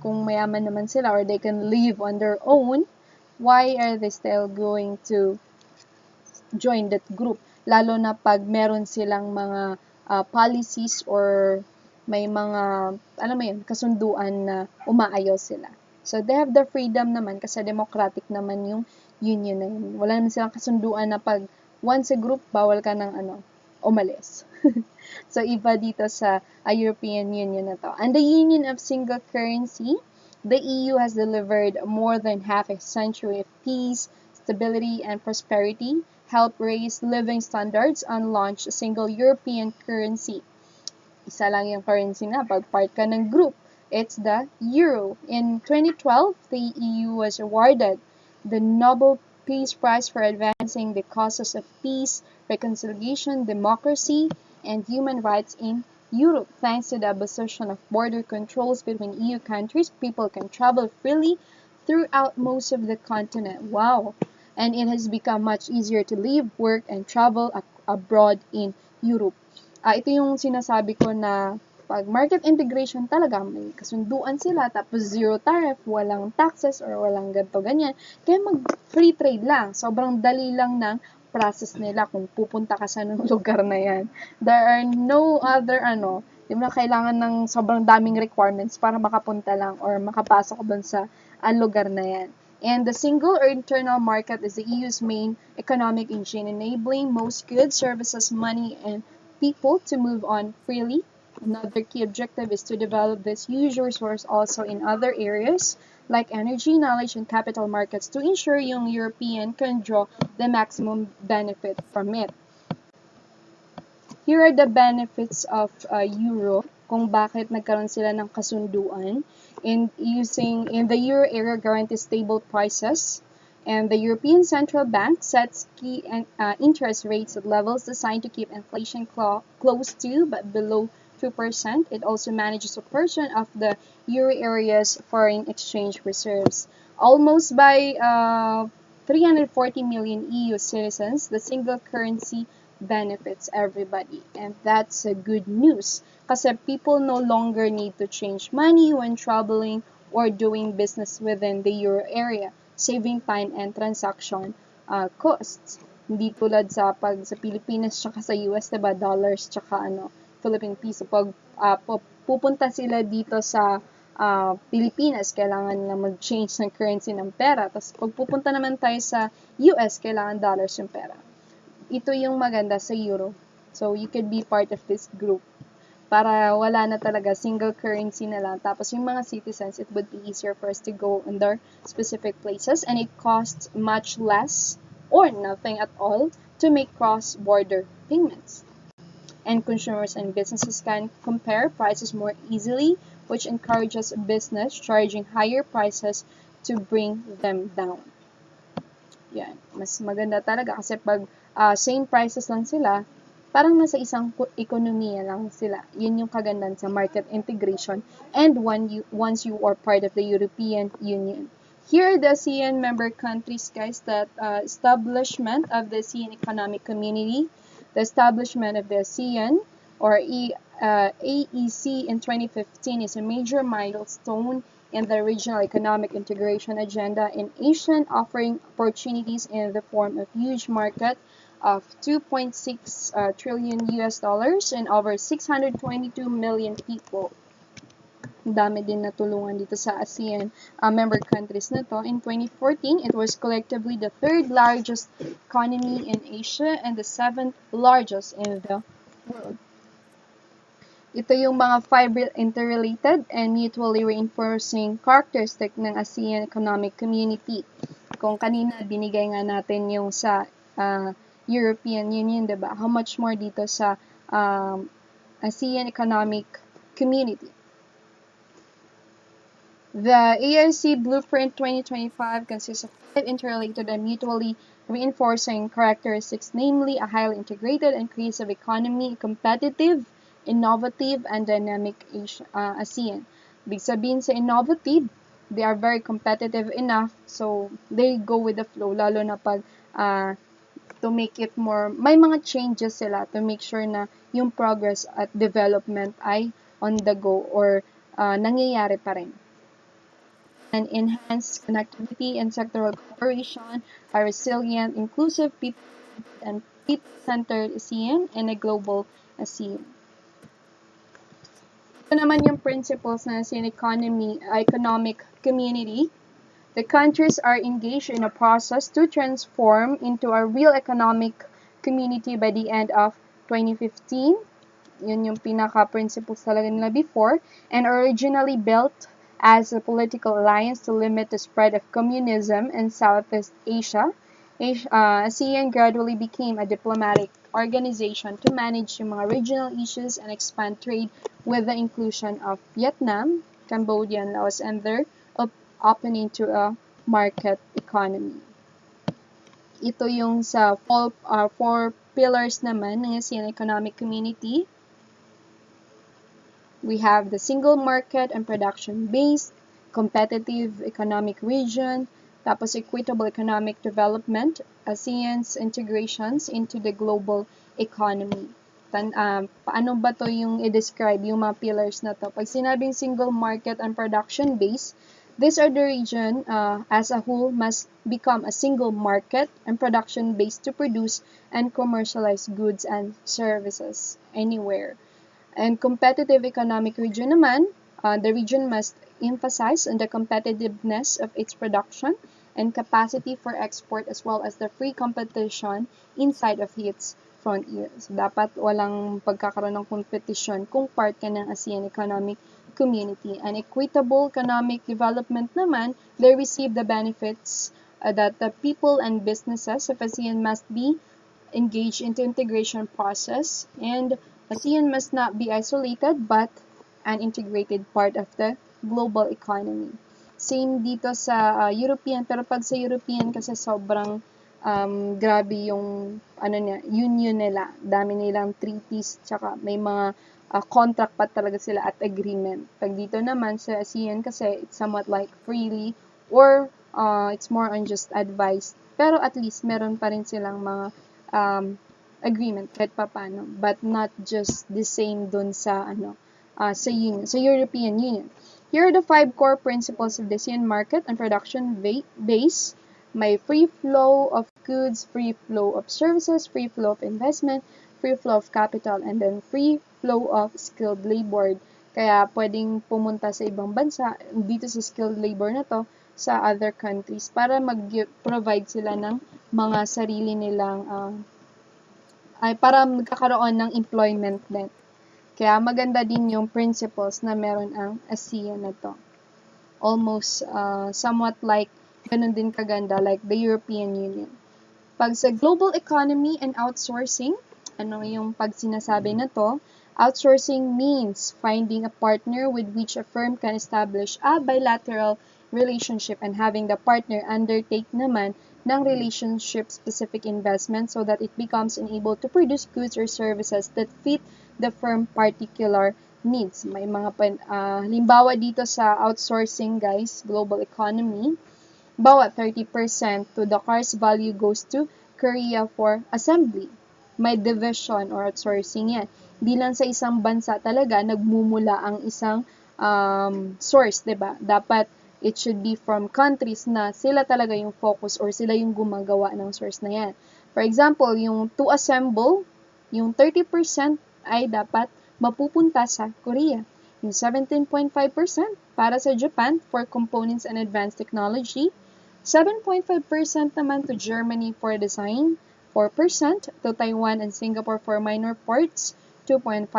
kung mayaman naman sila or they can live on their own, why are they still going to join that group? Lalo na pag meron silang mga policies or may mga, alam mo yun, kasunduan na umaayaw sila. So, they have the freedom naman kasi democratic naman yung union na yun. Wala naman silang kasunduan na pag once a group, bawal ka ng umalis. So, iba dito sa European Union na to. And the Union of Single Currency, the EU has delivered more than half a century of peace, stability, and prosperity, helped raise living standards, and launched a single European currency. Isa lang yung currency na pag part ka ng group. It's the euro. In 2012, the EU was awarded the Nobel Peace Prize for advancing the causes of peace, reconciliation, democracy, and human rights in Europe. Thanks to the abolition of border controls between EU countries, people can travel freely throughout most of the continent. Wow! And it has become much easier to live, work, and travel abroad in Europe. Ito yung sinasabi ko na pag market integration talaga, may kasunduan sila, tapos zero tariff, walang taxes, or walang ganito, ganyan. Kaya mag-free trade lang. Sobrang dali lang ng process nila kung pupunta ka sa nung lugar na yan. There are no other, di mo na kailangan ng sobrang daming requirements para makapunta lang or makapasok dun sa lugar na yan. And the single or internal market is the EU's main economic engine, enabling most goods, services, money, and people to move on freely. Another key objective is to develop this huge resource also in other areas like energy, knowledge, and capital markets to ensure young European can draw the maximum benefit from it. Here are the benefits of euro, kung bakit nagkaroon sila ng kasunduan in the euro area guarantees stable prices. And the European Central Bank sets key interest rates at levels designed to keep inflation close to but below 2%. It also manages a portion of the euro area's foreign exchange reserves. Almost by 340 million EU citizens, the single currency benefits everybody. And that's good news kasi people no longer need to change money when traveling or doing business within the euro area, saving time and transaction costs. Hindi tulad sa Pilipinas tsaka sa US, diba, dollars tsaka Philippine peso. Pag pupunta sila dito sa Pilipinas, kailangan nila mag-change ng currency ng pera. Tapos pag pupunta naman tayo sa US, kailangan dollars yung pera. Ito yung maganda sa euro. So, you could be part of this group. Para wala na talaga, single currency na lang. Tapos yung mga citizens, it would be easier for us to go in their specific places and it costs much less or nothing at all to make cross-border payments. And consumers and businesses can compare prices more easily, which encourages business charging higher prices to bring them down. Yan. Mas maganda talaga kasi pag same prices lang sila, parang nasa isang ekonomiya lang sila. Yun yung kagandahan sa market integration and once you are part of the European Union. Here are the ASEAN member countries, guys, that establishment of the ASEAN Economic Community, the establishment of the ASEAN or AEC in 2015 is a major milestone in the regional economic integration agenda in ASEAN, offering opportunities in the form of huge market of 2.6 trillion US dollars and over 622 million people. Dami din natulungan dito sa ASEAN member countries na to. In 2014, it was collectively the third largest economy in Asia and the seventh largest in the world. Ito yung mga 5 interrelated and mutually reinforcing characteristic ng ASEAN Economic Community. Kung kanina binigay nga natin yung sa European Union, diba? How much more dito sa ASEAN Economic Community. The ASEAN Blueprint 2025 consists of 5 interrelated and mutually reinforcing characteristics, namely a highly integrated and inclusive economy, competitive, innovative, and dynamic ASEAN. Ibig sabihin sa innovative, they are very competitive enough, so they go with the flow, lalo na pag to make it more, may mga changes sila to make sure na yung progress at development ay on the go or nangyayari pa rin. And enhanced connectivity and sectoral cooperation, a resilient, inclusive, people and people-centered ASEAN and a global ASEAN. Ito naman yung principles na ASEAN economic community. The countries are engaged in a process to transform into a real economic community by the end of 2015. Yun yung pinaka-principles talaga nila before, and originally built as a political alliance to limit the spread of communism in Southeast Asia. ASEAN gradually became a diplomatic organization to manage yung mga regional issues and expand trade with the inclusion of Vietnam, Cambodia, and Laos, and their opening to a market economy. Ito yung sa four pillars naman ng ASEAN economic community. We have the single market and production-based, competitive economic region, tapos equitable economic development, ASEAN's integrations into the global economy. Paano ba to yung i-describe yung mga pillars na to? Pag sinabing single market and production-based, these are the region as a whole must become a single market and production-based to produce and commercialize goods and services anywhere. And competitive economic region naman, the region must emphasize on the competitiveness of its production and capacity for export as well as the free competition inside of its frontiers. So, dapat walang pagkakaroon ng competition kung part ka ng ASEAN economic community. And equitable economic development naman, they receive the benefits that the people and businesses of ASEAN must be engaged into integration process, and ASEAN must not be isolated but an integrated part of the global economy. Same dito sa European, pero pag sa European kasi sobrang grabe yung union nila. Dami nilang treaties, tsaka may mga contract pa talaga sila at agreement. Pag dito naman sa ASEAN kasi it's somewhat like freely or it's more on just advice. Pero at least meron pa rin silang mga agreement kahit paano, but not just the same dun sa sa European Union. Here are the 5 core principles of the ASEAN market and production base. May free flow of goods, free flow of services, free flow of investment, free flow of capital, and then free flow of skilled labor. Kaya pwedeng pumunta sa ibang bansa dito sa skilled labor na to sa other countries para mag-provide sila ng mga sarili nilang para magkakaroon ng employment din. Kaya maganda din yung principles na meron ang ASEAN na to. Almost somewhat like, ganun din kaganda like the European Union. Pag sa global economy and outsourcing, ano yung pag sinasabi na to? Outsourcing means finding a partner with which a firm can establish a bilateral relationship and having the partner undertake naman ng relationship-specific investment so that it becomes enabled to produce goods or services that fit the firm particular needs. May mga halimbawa dito sa outsourcing, guys, global economy, bawat 30% to the car's value goes to Korea for assembly. May division or outsourcing yan. Di lang sa isang bansa talaga nagmumula ang isang source, diba? Dapat it should be from countries na sila talaga yung focus or sila yung gumagawa ng source na yan. For example, yung to assemble, yung 30% ay dapat mapupunta sa Korea. Yung 17.5% para sa Japan for components and advanced technology, 7.5% naman to Germany for design, 4% to Taiwan and Singapore for minor parts, 2.5%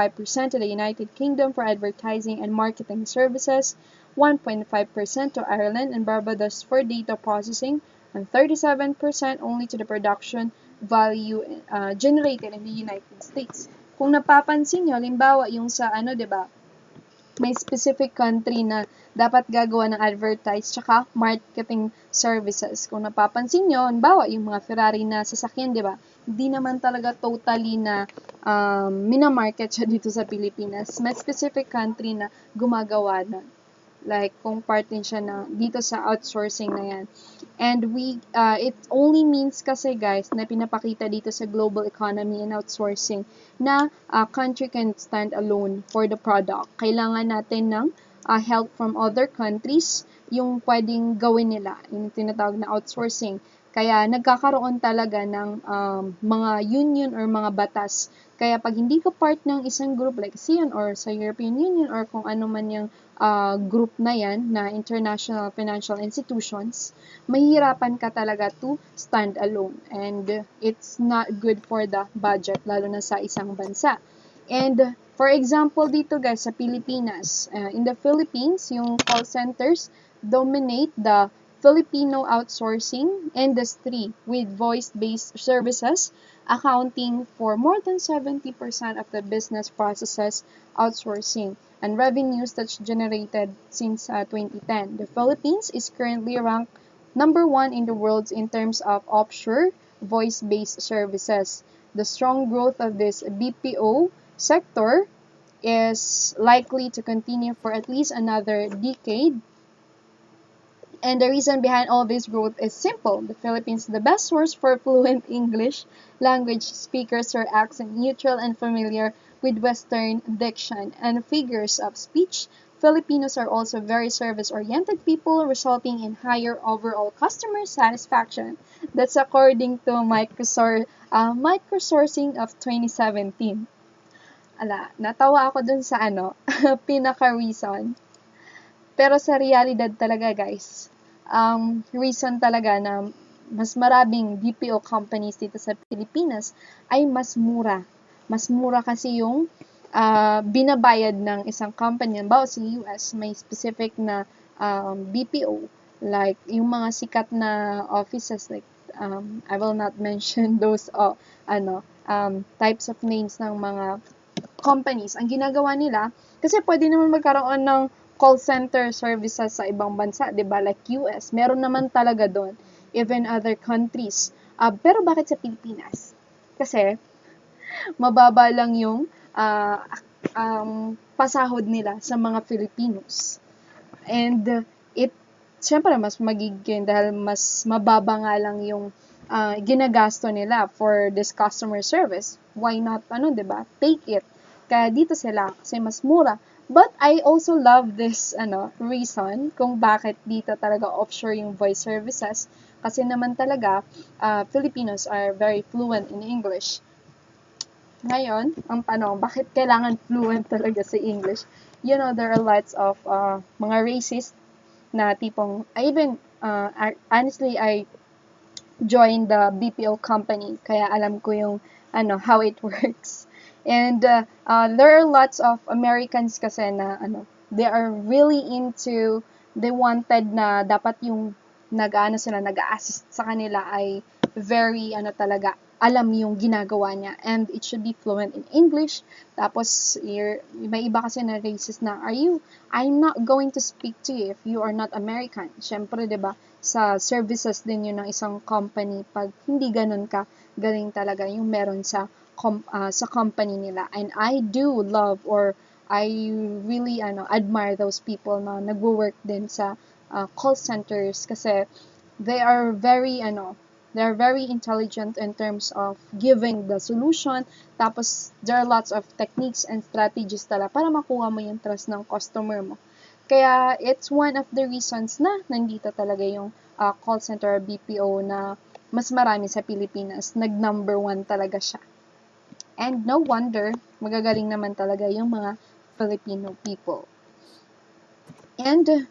to the United Kingdom for advertising and marketing services, 1.5% to Ireland and Barbados for data processing, and 37% only to the production value generated in the United States. Kung napapansin nyo, halimbawa yung sa diba, may specific country na dapat gagawa ng advertise tsaka marketing services. Kung napapansin nyo, halimbawa yung mga Ferrari na sasakyan, diba, hindi naman talaga totally na minamarket siya dito sa Pilipinas. May specific country na gumagawa nun. Like, kung part din siya na dito sa outsourcing na yan. And it only means kasi guys na pinapakita dito sa global economy and outsourcing na country can stand alone for the product. Kailangan natin ng help from other countries yung pwedeng gawin nila, yung tinatawag na outsourcing. Kaya nagkakaroon talaga ng mga union or mga batas. Kaya pag hindi ka part ng isang group like ASEAN or sa European Union or kung ano man yung group na yan na international financial institutions, mahihirapan ka talaga to stand alone. And it's not good for the budget, lalo na sa isang bansa. And for example dito guys, sa Pilipinas, in the Philippines, yung call centers dominate the Filipino outsourcing industry with voice-based services accounting for more than 70% of the business processes outsourcing and revenues that's generated since 2010. The Philippines is currently ranked number 1 in the world in terms of offshore voice-based services. The strong growth of this BPO sector is likely to continue for at least another decade. And the reason behind all this growth is simple. The Philippines is the best source for fluent English language speakers who are accent neutral and familiar with Western diction and figures of speech. Filipinos are also very service-oriented people, resulting in higher overall customer satisfaction. That's according to Microsourcing of 2017. Natawa ako dun sa pinaka-reason. Pero sa realidad talaga guys, reason talaga na mas maraming BPO companies dito sa Pilipinas ay mas mura. Mas mura kasi yung binabayad ng isang company. Halimbawa sa US, may specific na BPO. Like, yung mga sikat na offices, like, I will not mention those types of names ng mga companies. Ang ginagawa nila, kasi pwede naman magkaroon ng call center services sa ibang bansa, 'di ba? Like US, meron naman talaga doon, even other countries. Pero bakit sa Pilipinas? Kasi mababa lang yung pasahod nila sa mga Filipinos. And syempre mas magiging dahil mas mababa nga lang yung ginagasto nila for this customer service. Why not, 'di ba? Take it. Kaya dito sila kasi mas mura. But I also love this reason kung bakit dito talaga offshore yung voice services. Kasi naman talaga, Filipinos are very fluent in English. Ngayon, ang tanong, bakit kailangan fluent talaga sa English? You know, there are lots of mga racist na tipong, honestly, I joined the BPO company, kaya alam ko yung how it works. And there are lots of Americans kasi na they are really into, they wanted na dapat yung nag-assist sa kanila ay very talaga alam yung ginagawa niya and it should be fluent in English. Tapos may iba kasi na racist na, I'm not going to speak to you if you are not American. Syempre, 'di ba? Sa services din yun ng isang company, pag hindi ganun ka galing talaga yung meron sa company nila. And I do love or I really admire those people na nagwo-work din sa call centers kasi they are very intelligent in terms of giving the solution. Tapos there are lots of techniques and strategies talaga para makuha mo yung trust ng customer mo. Kaya it's one of the reasons na nandito talaga yung call center or BPO na mas marami sa Pilipinas. Nag-number 1 talaga siya. And no wonder, magagaling naman talaga yung mga Filipino people. And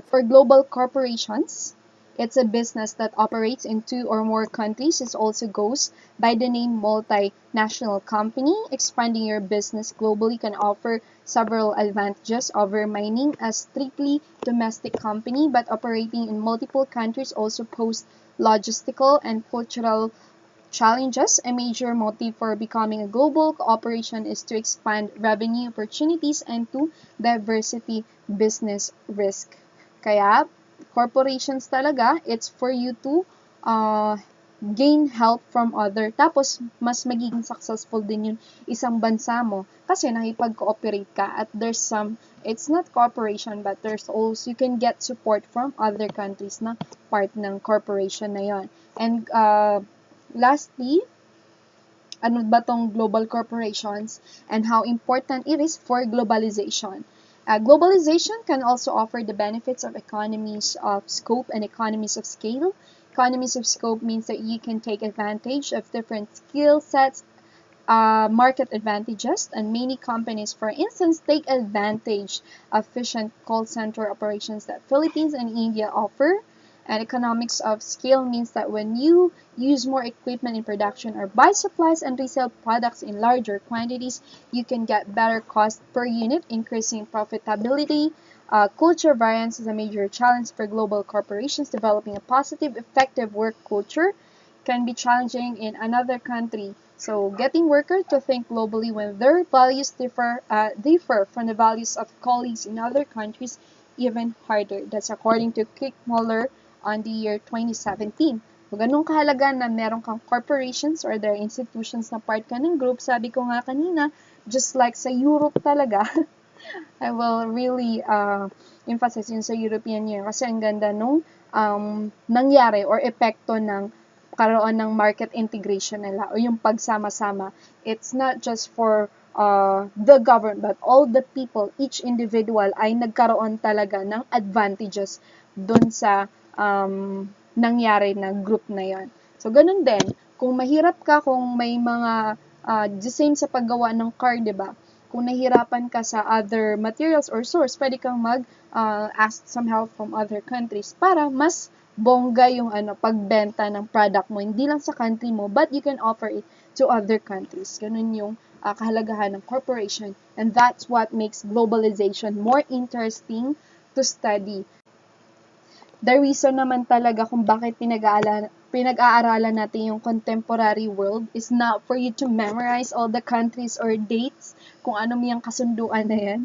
for global corporations, it's a business that operates in 2 or more countries. It also goes by the name multinational company. Expanding your business globally can offer several advantages over remaining a strictly domestic company, but operating in multiple countries also poses logistical and cultural challenges. A major motive for becoming a global operation is to expand revenue opportunities and to diversity business risk. Kaya, corporations talaga, it's for you to gain help from other. Tapos, mas magiging successful din yung isang bansa mo kasi nakipag-cooperate ka at there's some it's not cooperation, but there's also, you can get support from other countries na part ng corporation na yon. And lastly, ano ba tong global corporations and how important it is for globalization. Globalization can also offer the benefits of economies of scope and economies of scale. Economies of scope means that you can take advantage of different skill sets, market advantages, and many companies, for instance, take advantage of efficient call center operations that Philippines and India offer. And economics of scale means that when you use more equipment in production or buy supplies and resell products in larger quantities, you can get better cost per unit, increasing profitability. Culture variance is a major challenge for global corporations. Developing a positive, effective work culture can be challenging in another country. So, getting workers to think globally when their values differ from the values of colleagues in other countries even harder. That's according to Kick Muller on the year 2017. So, ganun kahalaga na meron kang corporations or their institutions na part ka ng group. Sabi ko nga kanina, just like sa Europe talaga, I will really emphasize yun sa European Union kasi ang ganda nung nangyari or epekto ng karoon ng market integration nila o yung pagsama-sama. It's not just for the government but all the people, each individual ay nagkaroon talaga ng advantages dun sa nangyari na group na yon. So, ganun din. Kung mahirap ka, kung may mga the same sa paggawa ng car, diba? Kung nahirapan ka sa other materials or source, pwede kang ask some help from other countries para mas bongga yung pagbenta ng product mo. Hindi lang sa country mo, but you can offer it to other countries. Ganun yung kahalagahan ng corporation. And that's what makes globalization more interesting to study. The reason naman talaga kung bakit pinag-aaralan natin yung contemporary world is not for you to memorize all the countries or dates, kung ano yung kasunduan na yan.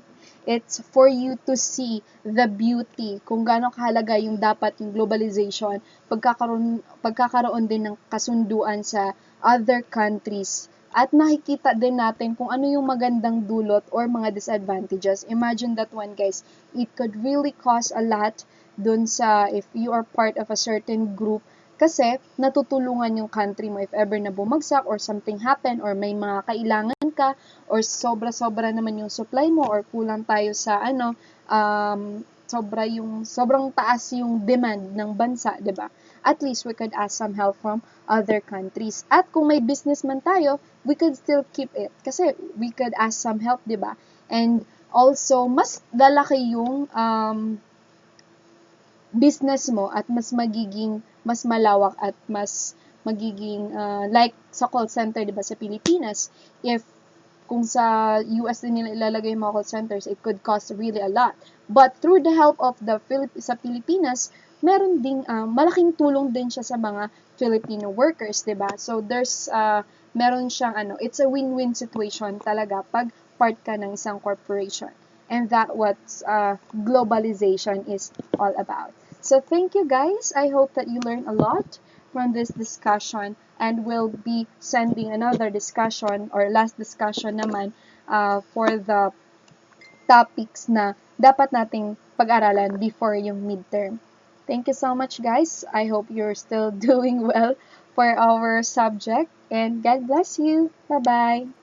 It's for you to see the beauty, kung gaano kahalaga yung dapat yung globalization, pagkakaroon din ng kasunduan sa other countries. At nakikita din natin kung ano yung magandang dulot or mga disadvantages. Imagine that one, guys. It could really cause a lot dun sa if you are part of a certain group kasi natutulungan yung country mo if ever na bumagsak or something happen or may mga kailangan ka or sobra-sobra naman yung supply mo or kulang tayo sa sobrang taas yung demand ng bansa, 'di ba? At least we could ask some help from other countries. At kung may business man tayo, we could still keep it kasi we could ask some help, 'di ba? And also mas lalaki yung business mo at mas malawak at mas magiging like sa call center, 'di ba, sa Pilipinas, if kung sa US din nila ilalagay yung mga call centers, it could cost really a lot. But through the help of sa Pilipinas, meron ding malaking tulong din siya sa mga Filipino workers, 'di ba? So there's meron siyang it's a win-win situation talaga pag part ka ng isang corporation. And that what globalization is all about. So thank you guys. I hope that you learned a lot from this discussion and we'll be sending another discussion or last discussion naman for the topics na dapat nating pag-aralan before yung midterm. Thank you so much, guys. I hope you're still doing well for our subject and God bless you. Bye-bye.